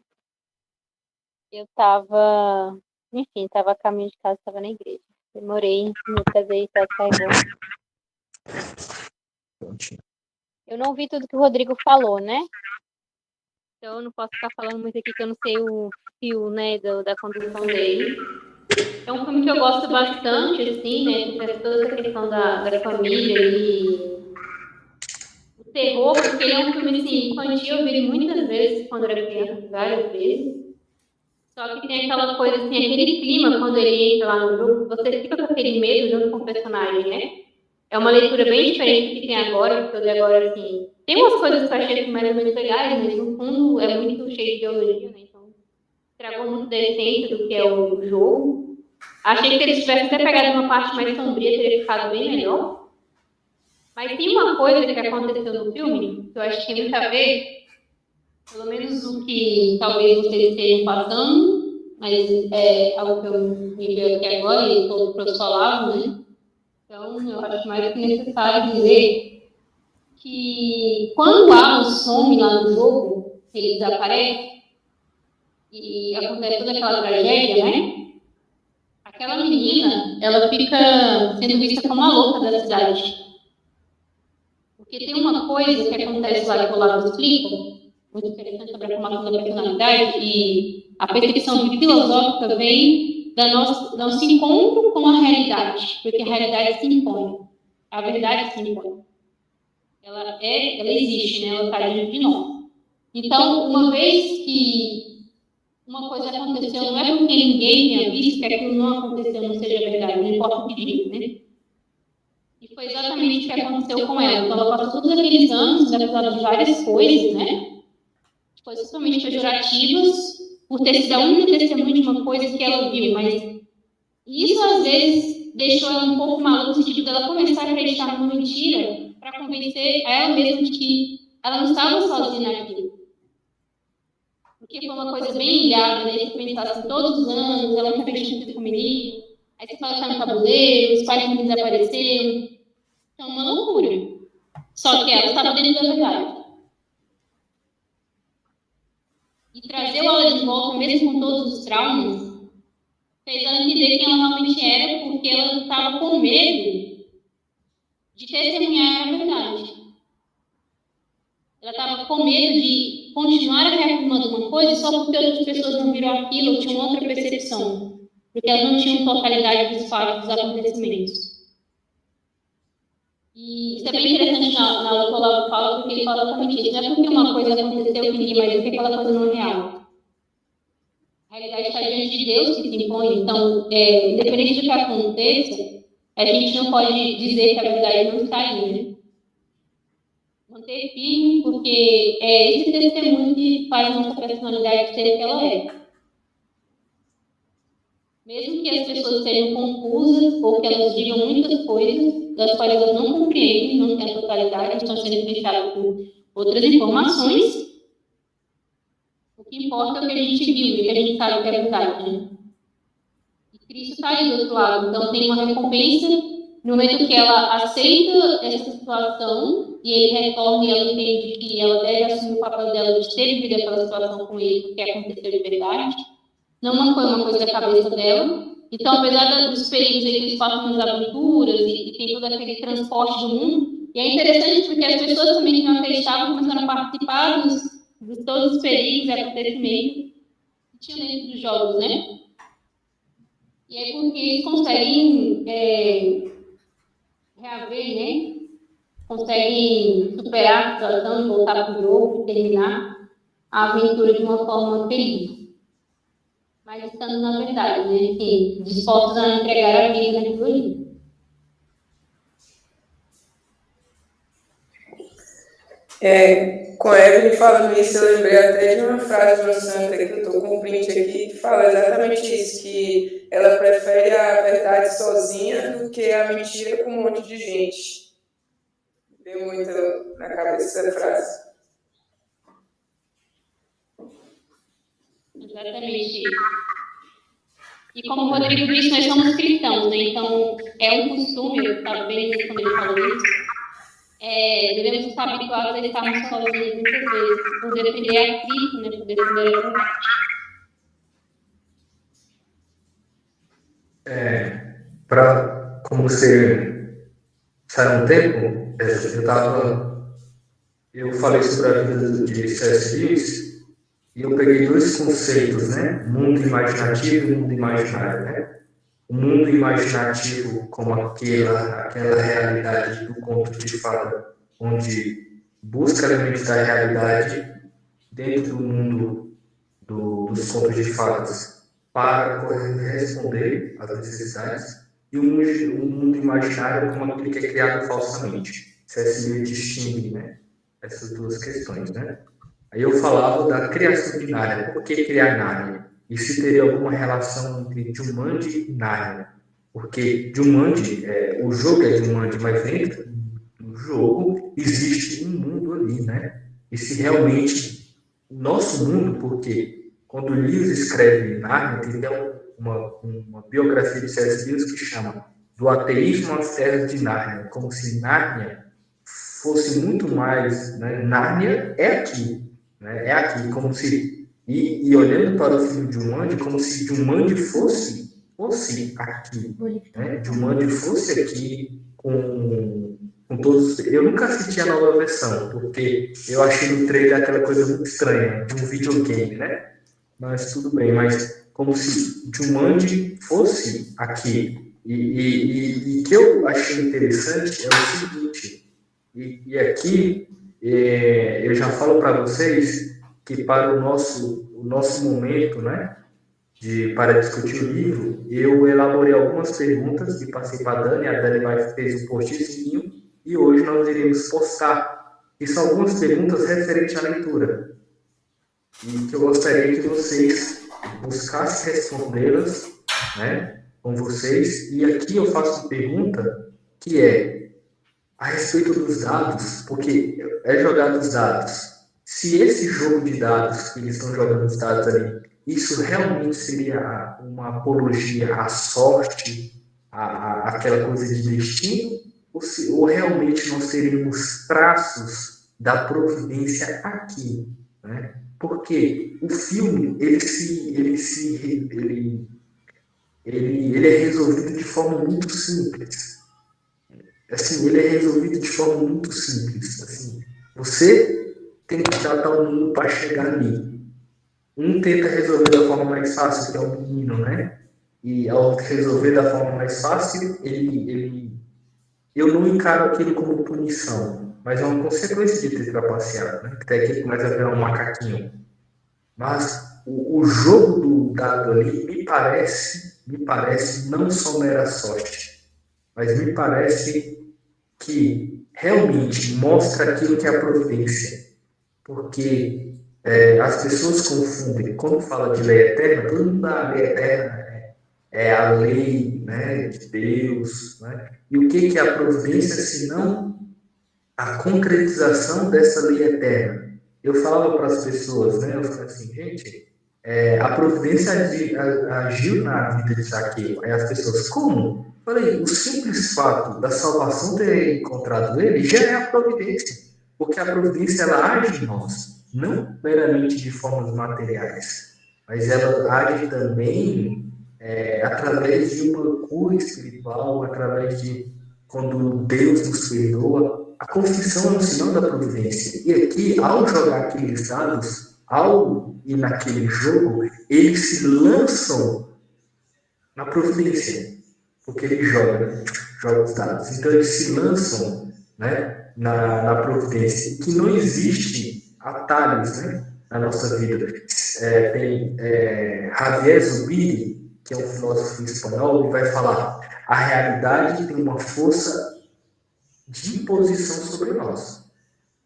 eu tava, enfim, tava a caminho de casa, tava na igreja. Demorei, me atrasei, tá, carregou. prontinho. Eu não vi tudo que o Rodrigo falou, né? Então eu não posso ficar falando muito aqui que eu não sei o fio, né, da condução dele. É um filme que eu gosto bastante, assim, né? Que traz toda essa questão da família e o terror, porque ele é um filme, assim, infantil, eu vi ele muitas vezes quando era criança, várias vezes. Só que tem aquela coisa, assim, aquele clima quando ele entra lá no jogo, você fica com aquele medo junto com o personagem, né? É uma leitura bem diferente do que tem agora, porque eu li agora, assim, tem umas coisas que eu achei mais ou menos legais, mas no fundo é muito cheio de ideologia, né? Então, estragou muito da essência do que é o jogo. Achei que se eles tivessem até pegado uma parte mais sombria, teria ficado bem melhor. Mas tem uma coisa que aconteceu no filme, que eu acho que tem muito a ver, pelo menos o que talvez vocês estejam passando, mas é algo que eu me veio aqui agora e todos falavam, né? Então, eu acho mais que necessário dizer que quando o Alan some lá no jogo, ele desaparece e acontece toda aquela tragédia, né? Aquela menina, ela fica sendo vista como a louca da cidade. Porque tem uma coisa que acontece lá que o Olavo explica, muito interessante sobre a formação da personalidade, e a percepção filosófica vem do nosso encontro com a realidade, porque a realidade se impõe, a verdade se impõe. ela existe, né? Ela está diante de nós. Então, uma vez que uma coisa aconteceu, não é porque ninguém tenha visto que aquilo não aconteceu, não seja verdade, não importa o que diga, né? E foi exatamente o que aconteceu com ela. Então, ela passou todos aqueles anos, apesar de várias coisas, né? Coisas totalmente pejorativas, por ter sido a única testemunha de uma coisa que ela viu, mas isso, às vezes, deixou ela um pouco maluca, no sentido dela começar a acreditar numa mentira para convencer a ela mesma de que ela não estava sozinha naquilo. Porque foi uma coisa bem ilhada, né? Você pensar assim, todos os anos, ela nunca fez sentido com o menino, aí você fala que tá no tabuleiro, os pais não desapareceram. Então, uma loucura. Só que ela estava dentro da verdade. E trazer ela de volta, mesmo com todos os traumas, fez ela entender quem ela realmente era, porque ela estava com medo de testemunhar a verdade. Ela estava com medo de continuar reafirmando uma coisa só porque outras pessoas não viram aquilo ou tinham outra percepção, porque elas não tinham totalidade dos fatos, dos acontecimentos. E isso é bem interessante na aula que o Olavo fala, porque ele fala exatamente isso. Não é porque uma coisa aconteceu que ninguém mais viu que aquela coisa não é real. A realidade está diante de Deus que se impõe. Então, independente do que aconteça, a gente não pode dizer que a verdade não está aí, né? Manter firme, porque é esse testemunho que faz nossa personalidade ser o que ela é. Mesmo que as pessoas sejam confusas ou que elas digam muitas coisas das quais elas não compreendem, não têm a totalidade, estão sendo influenciadas por outras informações, o que importa é o que a gente viu e que a gente sabe que é verdade, né? E Cristo está aí do outro lado, então tem uma recompensa no momento que ela aceita essa situação e ele retorna e ela entende que ela deve assumir o papel dela de ter vivido aquela situação com ele, porque aconteceu de verdade. Não foi uma coisa da cabeça dela. Então, apesar dos perigos que eles passam nas aventuras e tem todo aquele transporte do mundo, e é interessante porque as pessoas também que não acreditavam começaram a participar de todos os perigos e acontecimentos que tinham dentro dos jogos, né? E é porque eles conseguem reaver, né? Conseguem superar a situação e voltar para o jogo e terminar a aventura de uma forma feliz. Mas estando na verdade, né? Assim, dispostos a entregar a vida naquilo ali. Com a Evelyn falando isso, eu lembrei até de uma frase de uma santa que eu estou com um print aqui, que fala exatamente isso, que ela prefere a verdade sozinha do que a mentira com um monte de gente. Deu muito na cabeça essa frase. Exatamente. E como o Rodrigo disse, nós somos cristãos, né? Então, é um costume, eu estava bem quando ele falou isso, devemos estar habituados a estarmos sozinhos muitas vezes, por defender a Cristo, né? Por defender a verdade. Como você sai um tempo, eu falei sobre a vida de C.S. Lewis e eu peguei dois conceitos, né? Mundo imaginativo e mundo imaginário, né? O mundo imaginativo como aquela realidade do conto de fada, onde busca elementos da realidade dentro do mundo dos contos de fadas para corresponder às necessidades, e o mundo imaginário como aquele que é criado falsamente. C.S. Lewis distingue, né, essas duas questões, né? Aí eu falava da criação de Nárnia. Por que criar Nárnia? E se teria alguma relação entre Jumanji e Nárnia? Porque Jumanji, o jogo é Jumanji, mas dentro do jogo existe um mundo ali, né? E se realmente nosso mundo, porque quando o Lewis escreve Nárnia, tem até uma biografia de C.S. Lewis que chama Do Ateísmo às Terras de Nárnia, como se Nárnia fosse muito mais, né? Nárnia é aqui, né? É aqui, como se e olhando para o filme de Jumanji, como se Jumanji fosse aqui, né? Jumanji fosse aqui com todos. Eu nunca assisti a nova versão, porque eu achei no trailer aquela coisa muito estranha de um videogame, né? Mas tudo bem, mas como se Jumanji fosse aqui. E que eu achei interessante é o seguinte: E aqui eu já falo para vocês que para o nosso momento, né, para discutir o livro, eu elaborei algumas perguntas e passei para a Dani fez um postzinho e hoje nós iremos postar. E são algumas perguntas referentes à leitura e que eu gostaria que vocês buscassem respondê-las, né, com vocês. E aqui eu faço uma pergunta que é a respeito dos dados, porque é jogado os dados. Se esse jogo de dados que eles estão jogando os dados ali, isso realmente seria uma apologia à sorte, àquela coisa de destino, ou realmente nós teríamos traços da providência aqui, né? Porque o filme ele é resolvido de forma muito simples. Assim, ele é resolvido de forma muito simples. Assim, você tem que tratar o mundo para chegar ali. Um tenta resolver da forma mais fácil, que é o menino, né? E ao resolver da forma mais fácil, eu não encaro aquilo como punição, mas é uma consequência de ter trapaceado, né? Que até aqui começa a virar um macaquinho. Mas o jogo do dado ali me parece não só mera sorte, mas me parece que realmente mostra aquilo que é a providência. Porque as pessoas confundem, quando fala de lei eterna, todo mundo dá a lei eterna, é a lei, né, de Deus. Né? E o que é a providência, senão a concretização dessa lei eterna? Eu falo para as pessoas, né, eu falo assim, gente, a providência agiu na vida de Zaqueu. Aí as pessoas, como? Falei, o simples fato da salvação ter encontrado ele já é a providência. Porque a providência, ela age em nós, não meramente de formas materiais, mas ela age também através de uma cura espiritual, através de quando Deus nos perdoa. A confissão é um sinal da providência. E aqui, ao jogar aqueles dados, ao ir naquele jogo, eles se lançam na providência, porque ele joga os dados. Então eles se lançam, né, na providência, que não existe atalhos, né, na nossa vida. Tem Javier Zubiri, que é um filósofo espanhol, e vai falar: a realidade tem uma força de imposição sobre nós.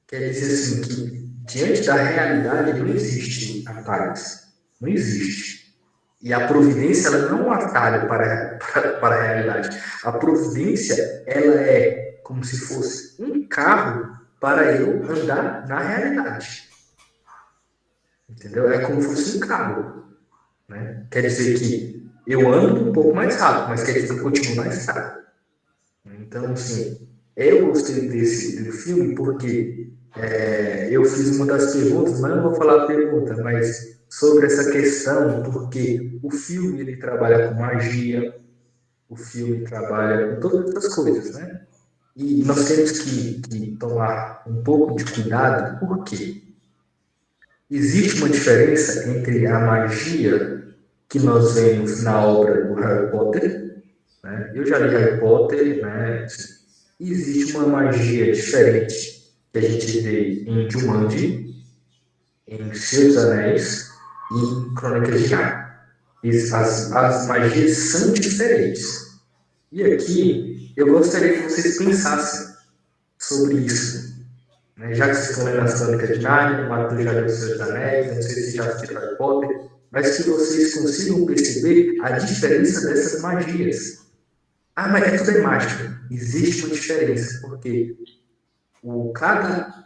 Quer dizer assim, que diante da realidade não existe atalhos. Não existe. E a providência, ela não é um atalho para a realidade. A providência, ela é como se fosse um carro para eu andar na realidade. Entendeu? É como se fosse um carro. Né? Quer dizer que eu ando um pouco mais rápido, mas quer dizer que eu continuo mais rápido. Então, assim, eu gostei do filme porque eu fiz uma das perguntas, mas não vou falar a pergunta, mas sobre essa questão, porque o filme ele trabalha com magia, o filme trabalha com todas essas coisas, né? E nós temos que tomar um pouco de cuidado, porque existe uma diferença entre a magia que nós vemos na obra do Harry Potter, né? Eu já li Harry Potter, né? E existe uma magia diferente que a gente vê em Jumanji, em Senhor dos Anéis e em Crônicas de Narnia. As magias são diferentes. E aqui eu gostaria que vocês pensassem sobre isso. Né? Já que vocês estão lendo as Crônicas de Narnia, o Matheus já leu os Senhor dos Anéis, não sei se já assistiram Harry Potter, mas que vocês consigam perceber a diferença dessas magias. Ah, mas tudo é mágica. Existe uma diferença, porque cada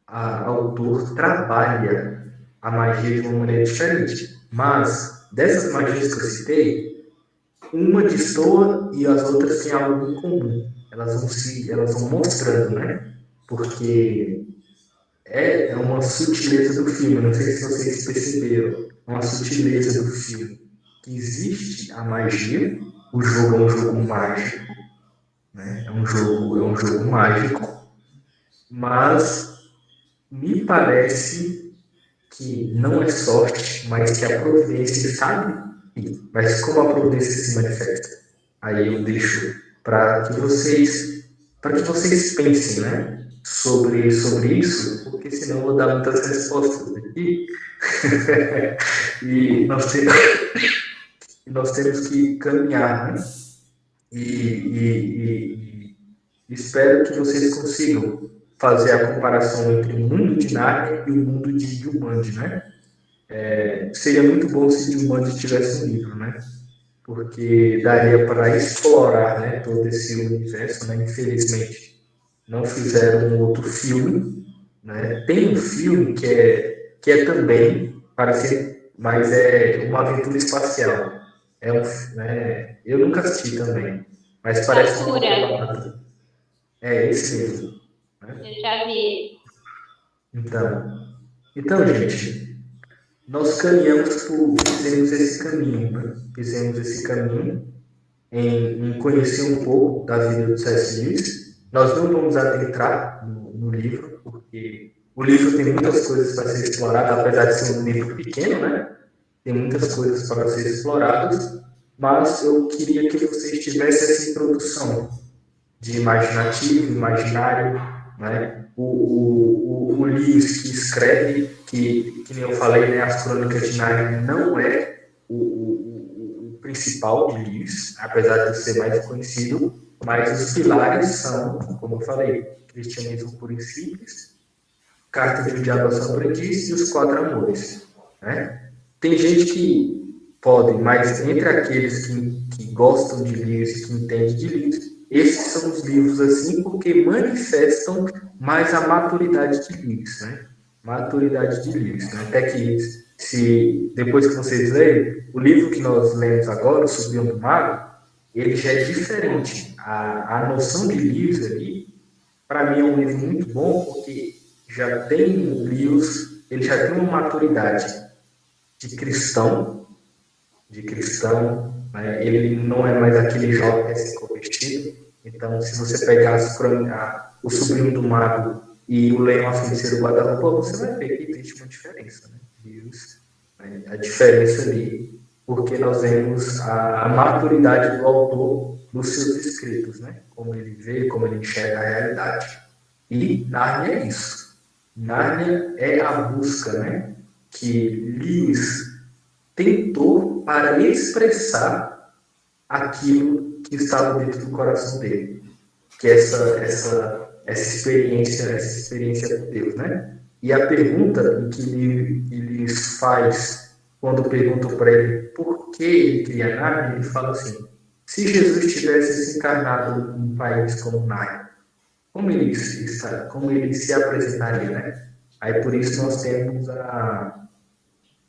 autor trabalha a magia de uma maneira diferente. Mas, dessas magias que eu citei, uma destoa e as outras têm algo em comum. Elas vão mostrando, né? Porque é uma sutileza do filme, não sei se vocês perceberam, uma sutileza do filme. Que existe a magia, o jogo é um jogo mágico, né? É um jogo mágico, mas me parece que não é sorte, mas que a providência sabe, mas como a providência se manifesta. Aí eu deixo para que vocês para que vocês pensem, né, sobre isso, porque senão eu vou dar muitas respostas aqui. e nós temos que caminhar, né? E espero que vocês consigam fazer a comparação entre o mundo de Nárnia e o mundo de Jumanji, né? Seria muito bom se Jumanji tivesse um livro, né? Porque daria para explorar, né, todo esse universo, né? Infelizmente, não fizeram um outro filme, né? Tem um filme que é também parecido, mas é uma aventura espacial. Eu nunca assisti também, mas parece uma Sakura. É esse mesmo. Né? Eu já vi. Então, gente, nós fizemos esse caminho, né? Fizemos esse caminho em conhecer um pouco da vida do C.S. Lewis. Nós não vamos adentrar no livro, porque o livro tem muitas coisas para ser explorado, apesar de ser um livro pequeno, né? Tem muitas coisas para ser exploradas, mas eu queria que vocês tivessem essa introdução de imaginativo, imaginário, né? O Lewis que escreve, que nem eu falei, né, as Crônicas de Nárnia não é o principal de Lewis, apesar de ser mais conhecido, mas os pilares são, como eu falei, Cristianismo Puro e Simples, Carta de um Diabo ao Seu Aprendiz e Os Quatro Amores. Né? Tem gente que pode, mas entre aqueles que gostam de Lewis e que entendem de Lewis, esses são os livros assim porque manifestam mais a maturidade de Lewis, né? Maturidade de Lewis, né? Até que se depois que vocês lerem o livro que nós lemos agora, O Sobrinho do Mago, ele já é diferente. A noção de Lewis ali, para mim é um livro muito bom porque já tem Lewis, ele já tem uma maturidade de cristão, né? Ele não é mais aquele jovem recém-convertido. Então, se você pegar o Sobrinho do Mago e o Leão, a Feiticeira do Guarda-Roupa, você vai ver que existe uma diferença, né? Deus, né? A diferença ali, porque nós vemos a maturidade do autor dos seus escritos, né? Como ele vê, como ele enxerga a realidade. E Nárnia é isso. Nárnia é a busca, né? Que Lewis tentou para expressar aquilo que estava dentro do coração dele, que é essa experiência com Deus, né? E a pergunta que ele faz quando perguntam para ele por que ele cria Nárnia, ele fala assim: se Jesus tivesse se encarnado em um país como Nárnia, como ele se apresentaria, né? Aí por isso nós temos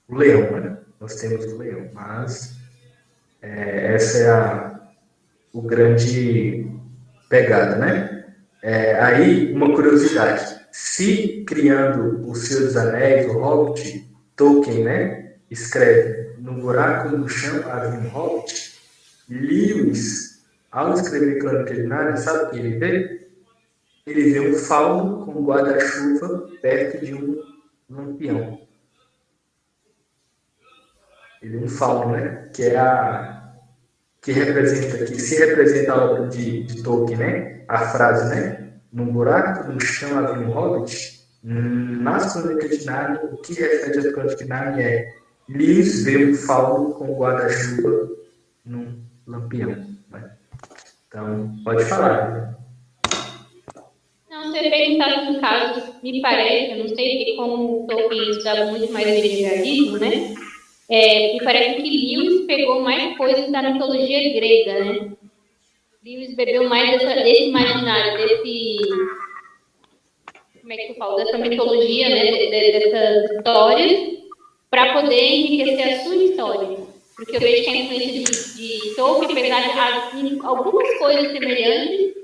o leão, né? Nós temos o leão, mas essa é o grande pegada, né? Aí, uma curiosidade. Se criando O Senhor dos Anéis, o Hobbit, Tolkien, né, escreve no buraco no chão havia um Hobbit, Lewis, ao escrever Crônica de Nárnia, sabe o que ele vê? Ele vê um fauno com um guarda-chuva perto de um lampião. Ele é um fauno, né? Que se representa a obra de Tolkien, né? A frase, né? Num buraco no chão havia um hobbit. Nas Crônicas de Nárnia, o que refere às Crônicas de Nárnia é Lewis vê um fauno com guarda-chuva num lampião. Né? Então, pode falar. Né? Não, você perguntar no caso, me parece, eu não sei, porque como o Tolkien estudava muito mais medievalismo, né? Me parece que Lewis pegou mais coisas da mitologia grega, né? Lewis bebeu mais desse imaginário, como é que eu falo, dessa mitologia, né? Dessas histórias, para poder enriquecer a sua história. Porque eu vejo que a influência de Tolkien, apesar de algumas coisas semelhantes,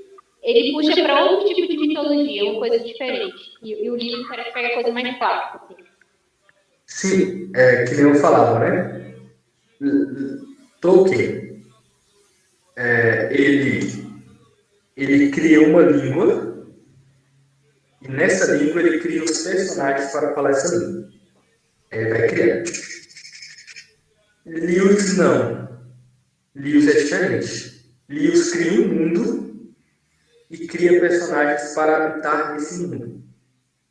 ele puxa para outro tipo de mitologia, uma coisa diferente. E o Lewis parece pegar coisa mais clássica. Assim. Sim, que nem eu falava, né? Tolkien, ele cria uma língua e nessa língua ele cria os personagens para falar essa língua. Ele vai criar. Lewis não. Lewis é diferente. Lewis cria um mundo e cria personagens para habitar esse mundo.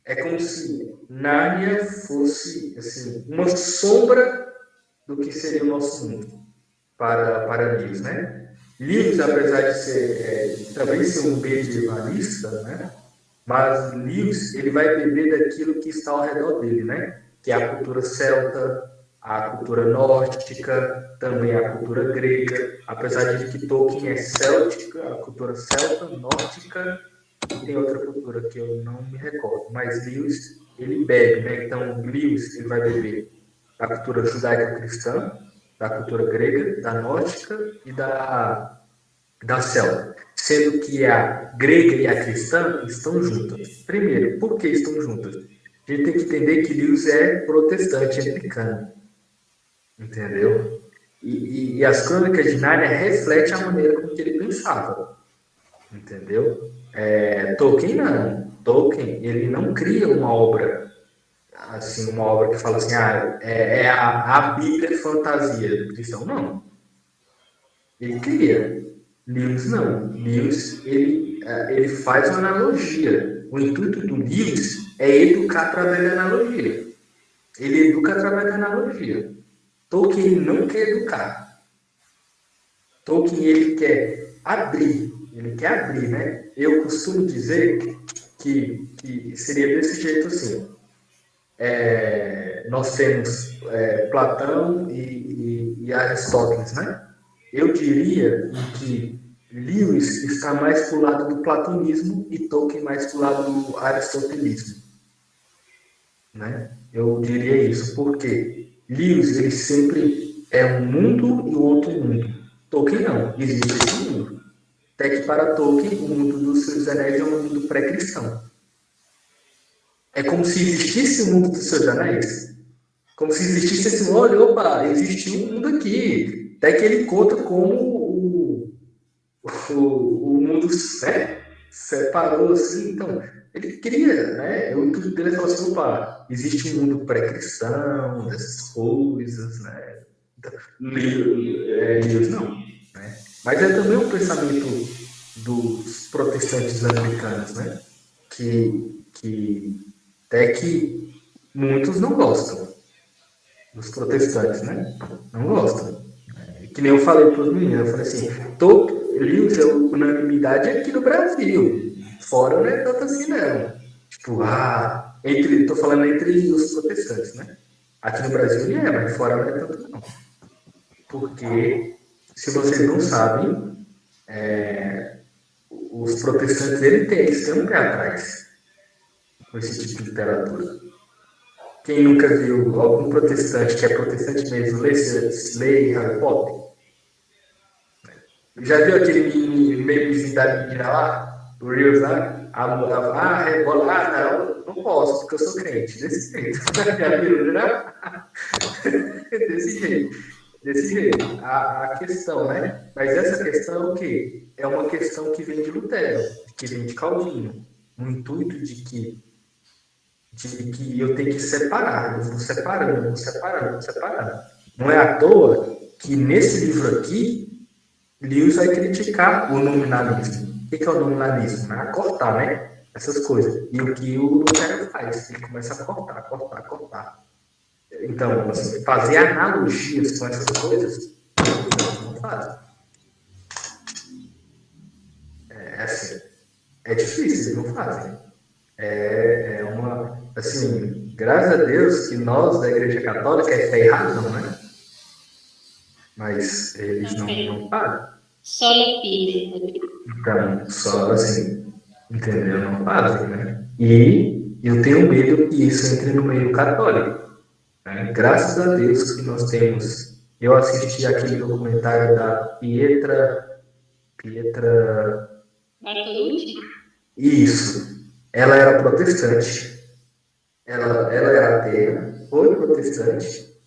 É como se Nárnia fosse assim, uma sombra do que seria o nosso mundo para Lewis, né? Lewis, apesar de ser também ser um medievalista, né? Mas Lewis ele vai beber daquilo que está ao redor dele, né? Que é a cultura celta, a cultura nórdica, também a cultura grega. Apesar de que Tolkien é céltica, a cultura celta, nórdica, e tem outra cultura que eu não me recordo. Mas Lewis ele bebe, né? Então Lewis ele vai beber da cultura judaico-cristã, da cultura grega, da nórdica e da celta, sendo que a grega e a cristã estão juntas. Primeiro, por que estão juntas? A gente tem que entender que Lewis é protestante anglicano, entendeu? E as crônicas de Nárnia refletem a maneira como que ele pensava, entendeu? Tolkien não. Tolkien, ele não cria uma obra, assim, uma obra que fala assim, a Bíblia fantasia do cristão. Não. Ele cria. Lewis não. Lewis, ele faz uma analogia. O intuito do Lewis é educar através da analogia. Ele educa através da analogia. Tolkien ele não quer educar. Tolkien ele quer abrir. Ele quer abrir, né? Eu costumo dizer que seria desse jeito assim. Nós temos Platão e Aristóteles, né? Eu diria que Lewis está mais para o lado do platonismo e Tolkien mais para o lado do aristotelismo, né? Eu diria isso, porque Lewis ele sempre é um mundo e o outro mundo. Tolkien não, existe esse mundo. Até que para Tolkien, o mundo dos Seus Anéis é um mundo pré-cristão. É como se existisse o mundo dos Seus Anéis. Como se existisse esse olha, opa, existe um mundo aqui. Até que ele conta como o mundo separou assim. Então, ele cria, né? O intuito dele é falar assim, opa, existe um mundo pré-cristão, dessas coisas, né? Então, Lewis não, né? Mas é também um pensamento dos protestantes anglicanos, né? Que até que muitos não gostam dos protestantes, né? Não gostam. Que nem eu falei para os meninos, eu falei assim, Lewis é unanimidade aqui no Brasil. Fora não é tanto assim, não. Tipo, tô falando entre os protestantes, né? Aqui no Brasil ele mas fora não é tanto, não. Porque, se vocês não sabem, os protestantes eles têm um pé atrás com esse tipo de literatura. Quem nunca viu algum protestante, que é protestante mesmo, lê Harry Potter? Já viu aquele memezinho da menina lá, do Reels lá? Rebola, não posso, porque eu sou crente. Desse jeito. Já viu, né? Desse jeito. Desse jeito. A questão, né? Mas essa questão é o quê? É uma questão que vem de Lutero, que vem de Calvino. No intuito de que eu tenho que separar, eu vou separando. Não é à toa que nesse livro aqui, Lewis vai criticar o nominalismo. O que é o nominalismo? É cortar, né? Essas coisas. E o que o Lutero faz? Ele começa a cortar. Então, assim, fazer analogias com essas coisas, não faz. Assim, é difícil, eles não fazem. É uma, assim, graças a Deus que nós da Igreja Católica está errado, não, né? Mas eles não fazem. Só pide. Então, só assim, entendeu? Não fazem, né? E eu tenho medo que isso entre no meio católico. Né? Graças a Deus que nós temos. Eu assisti aquele documentário da Pietra. Bartolucci? Isso. Ela era protestante. Ela era ateia, foi protestante.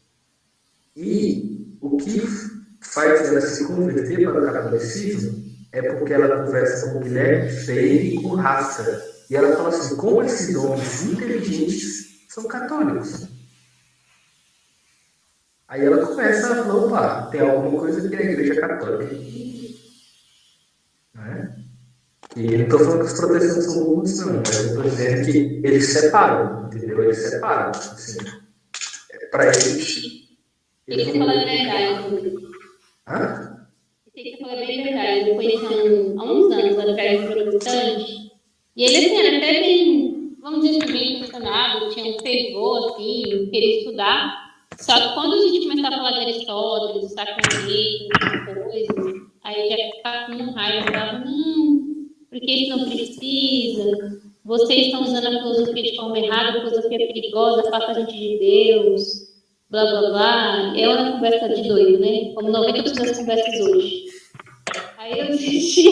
E o que faz ela se converter para o catolicismo é porque ela conversa com Guilherme Freire e com Raça. E ela fala assim, como esses homens inteligentes são católicos. Aí ela começa a falar, opa, tem alguma coisa aqui na Igreja Católica. Né? E eu não estou falando que os protestantes são burros, não, mas eu estou dizendo que eles separam, entendeu? Eles separam. Assim, para eles. Ele Eles que fala a não. verdade, Rodrigo. Hã? Ele que fala bem a verdade. Eu conheci há uns anos atrás um protestante. E ele, assim, era até bem, vamos dizer assim, bem intencionado, tinha um fervor, assim, queria estudar. Só que quando a gente começava a falar de Aristóteles, do sacramento, essas coisas, aí já ficava com raiva, falava, não, porque isso não precisa, vocês estão usando a filosofia de forma errada, a filosofia é perigosa, afasta a gente de Deus, blá, blá, blá. É uma conversa de doido, né? Como 90% das conversas hoje. Aí eu senti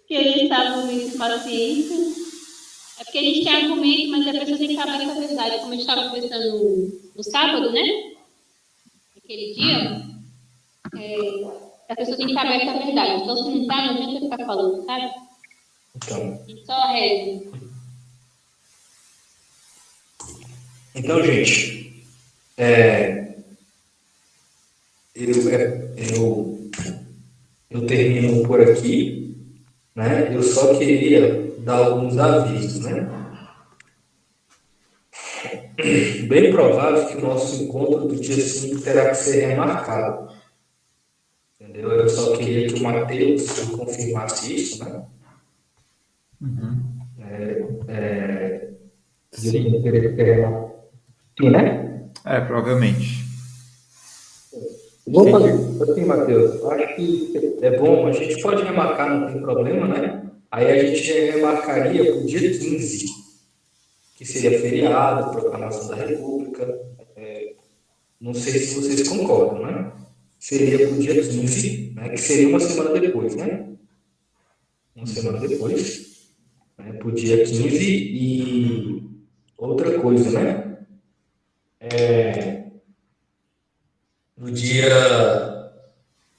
que eles estavam muito pacientes. É porque a gente tem argumento, mas a pessoa tem que saber essa verdade. Como a gente estava conversando no sábado, né? Aquele dia, a pessoa tem que saber essa verdade. Então, se não tá, não adianta ficar falando, sabe? Então, Só reza. gente, eu termino por aqui, né? Eu só queria dar alguns avisos, né? Bem provável que o nosso encontro do dia 5 terá que ser remarcado, entendeu? Eu só queria que o Matheus confirmasse isso, né? Sim. Sim, né? Provavelmente. Vou fazer assim, Matheus. Acho que é bom, a gente pode remarcar, não tem problema, né? Aí a gente remarcaria para o dia 15, que seria feriado, proclamação da República. Não sei se vocês concordam, né? Seria para o dia 15, né? Que seria uma semana depois, né? Uma semana depois, né? Para o dia 15 e outra coisa, né? No dia.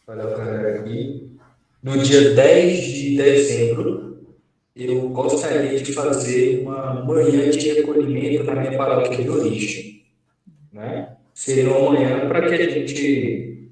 Olha a câmera aqui. No dia 10 de dezembro, eu gostaria de fazer uma manhã de recolhimento na minha paróquia de origem, né? Seria uma manhã para que a gente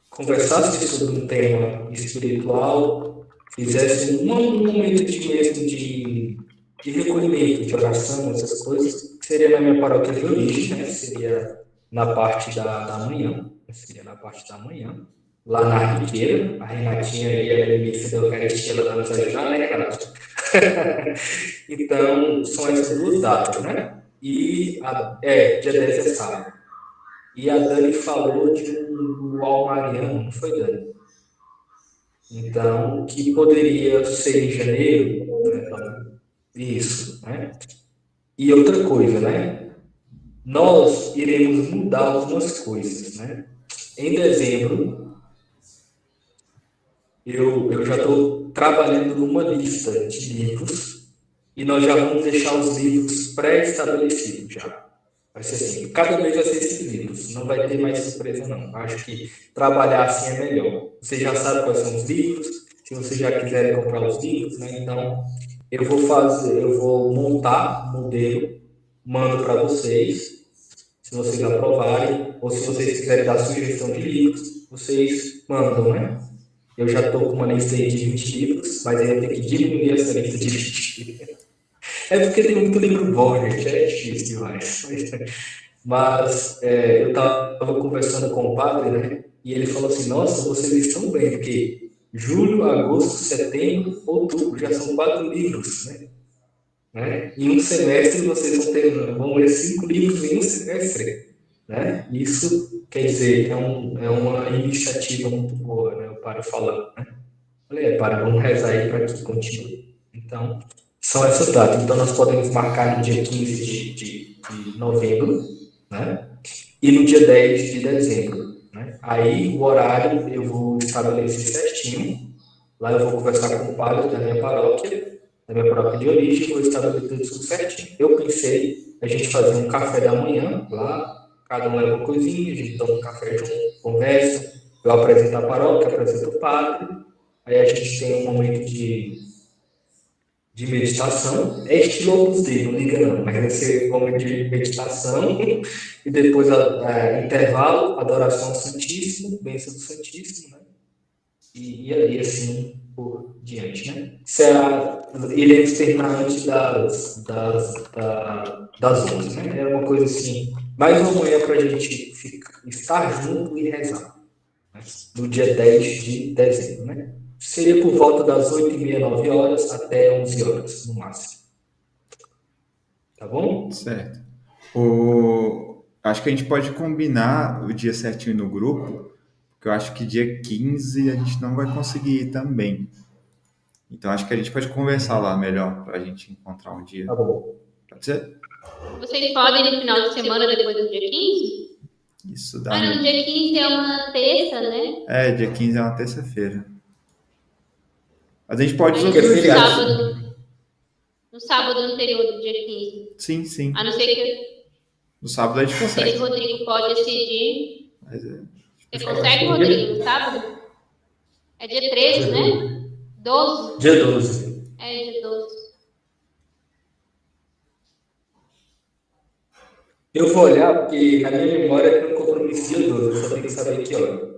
conversasse sobre um tema espiritual, fizesse um momento de mesmo de recolhimento, de oração, essas coisas, que seria na minha paróquia de origem, né? Seria na parte da manhã, seria na parte da manhã, lá na Riqueira. A Renatinha ia na missa da Eucaristia, ela vai nos ajudar, né, Renata? Então, são essas duas datas, né? E dia 10 é sábado. E a Dani falou de um Almariano, não foi, Dani? Então, que poderia ser em janeiro, né? Isso, né? E outra coisa, né? Nós iremos mudar algumas coisas, né? Em dezembro, eu já estou trabalhando numa lista de livros e nós já vamos deixar os livros pré-estabelecidos já. Vai ser assim, cada mês vai ser esses livros, não vai ter mais surpresa não. Acho que trabalhar assim é melhor. Você já sabe quais são os livros, se você já quiser comprar os livros, né? Então, eu vou montar um modelo, mando para vocês, se vocês aprovarem, ou se vocês quiserem dar sugestão de livros, vocês mandam, né? Eu já estou com uma lista aí de 20 livros, mas aí eu tenho que diminuir essa lista de 20 livros. É porque tem muito livro bom, gente, é difícil demais. Mas eu estava conversando com o padre, né? E ele falou assim: Nossa, vocês estão bem, porque julho, agosto, setembro, outubro já são 4 livros, né? Em um semestre vocês vão ler 5 livros em um semestre, né? Isso quer dizer, é uma iniciativa muito boa, né? O padre falando, né? Falei, padre, vamos rezar aí para que continue. Então, são essas datas. Então, nós podemos marcar no dia 15 de novembro, né? E no dia 10 de dezembro, né? Aí, o horário eu vou estabelecer certinho. Lá eu vou conversar com o padre da minha paróquia de origem, e vou estabelecer tudo certinho. Eu pensei a gente fazer um café da manhã lá, cada um leva uma coisinha, a gente toma um café junto, conversa, eu apresento a paróquia, apresento o padre, aí a gente tem um momento de meditação, é estilo Opus Dei, não liga não, mas vai ser um momento de meditação, e depois intervalo, adoração ao Santíssimo, bênção do Santíssimo, né? e assim por diante, né? Iremos terminar antes das 11, né? É uma coisa assim, mais uma manhã para a gente estar junto e rezar, né? No dia 10 de dezembro, né? Seria por volta das 8h30, 9 horas até 11 horas, no máximo. Tá bom? Certo. Acho que a gente pode combinar o dia certinho no grupo, porque eu acho que dia 15 a gente não vai conseguir ir também. Então acho que a gente pode conversar lá melhor para a gente encontrar um dia. Tá bom. Pode ser? Vocês podem no final de semana depois do dia 15? Isso dá. Não, dia 15 é uma terça, né? É, dia 15 é uma terça-feira. Mas a gente pode Aí, os outros dias. No sábado anterior do dia 15. Sim, sim. A não ser que No sábado a gente consegue. esse Rodrigo pode decidir. Mas Você consegue, Rodrigo, no sábado? É dia 13, né? 12? Dia 12. É, dia 12. Eu vou olhar, porque na minha memória tem um compromisso dia 12, eu só tenho que saber que hora.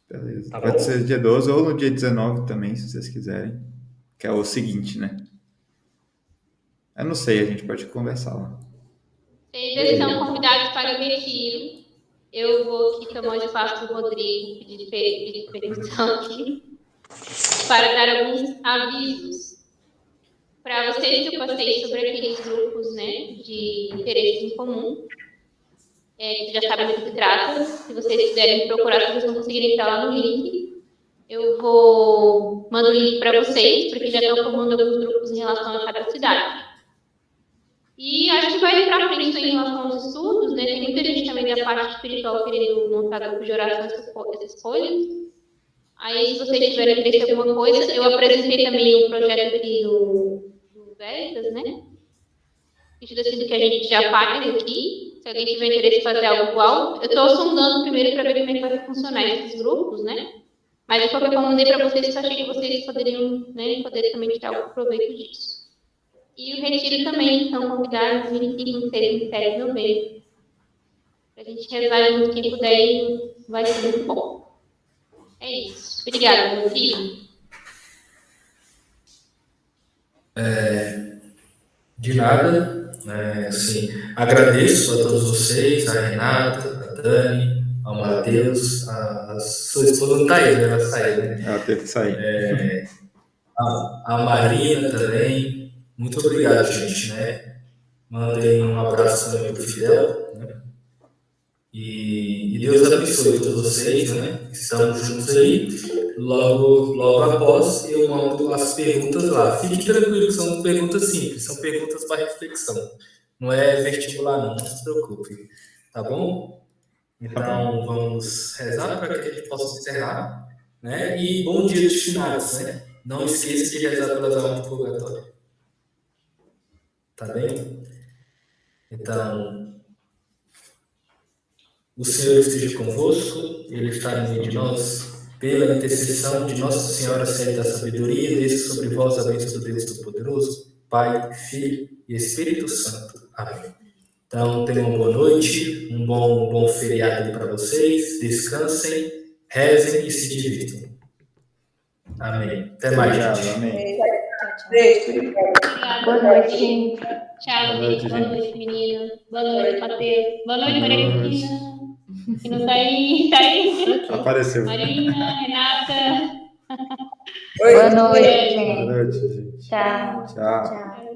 beleza. Tá Pode bom. ser dia 12 ou no dia 19 também, se vocês quiserem. Que é o seguinte, né? Eu não sei, a gente pode conversar lá. Vocês estão convidados para o retiro. Eu vou aqui tomar o espaço do Rodrigo, pedir permissão aqui, para dar alguns avisos para vocês que eu passei sobre aqueles grupos, né, de interesse em comum. Que já sabem do que se trata. Se vocês quiserem procurar, vocês vão conseguir entrar lá no link. Eu vou mandar o link para vocês, porque já estão formando alguns grupos em relação a cada cidade. E acho que vai para frente em relação aos estudos, né? Tem muita gente também da parte espiritual querendo montar grupo de oração, essas coisas. Aí, se vocês tiverem interesse em alguma coisa, eu apresentei também um projeto aqui do Veritas, né? Sentido assim do que a gente já faz aqui. Se alguém tiver interesse em fazer algo igual, eu estou sondando primeiro para ver como é que vai funcionar esses grupos, né? Mas de qualquer forma, mandei para vocês, que eu achei que vocês poderiam, né, poder também tirar algum proveito disso. E o retiro também, estão convidados 25, 26, 27 de novembro. Para a gente rezar junto, quem puder ir, vai ser muito bom. É isso. Obrigada, meu filho. De nada, assim, agradeço a todos vocês, a Renata, a Dani, ao Matheus, a sua esposa não está aí, né? Ela saiu, né? Ela teve que sair. A Marina também. Muito obrigado, gente, né? Mandei um abraço também para o Fidel, né? E Deus abençoe todos vocês, né? Estamos juntos aí. Logo após, eu mando as perguntas lá. Fique tranquilo, são perguntas simples, são perguntas para reflexão. Não é vestibular, não se preocupe. Tá bom? Então, vamos rezar para que a gente possa encerrar, né? E bom dia dos finados, né? Não esqueça de rezar pelas almas do purgatório. Tá bem? Então, o Senhor esteja convosco, Ele está no meio de nós. Pela intercessão de Nossa Senhora Sede da Sabedoria, desça sobre vós a bênção do Deus Todo-Poderoso, Pai, Filho e Espírito Santo. Amém. Então, tenham uma boa noite, um bom feriado para vocês, descansem, rezem e se divirtam. Amém. Até mais, gente. Amém. Boa noite, gente. Tchau, Boa noite, gente. Boa gente. noite, menino. Boa noite, Matheus. Boa noite, Maria Cristina. Que não tá aí. Tá aí? Apareceu. Marina, Renata. Boa noite, Boa gente. noite, gente. Tchau. Tchau. Tchau.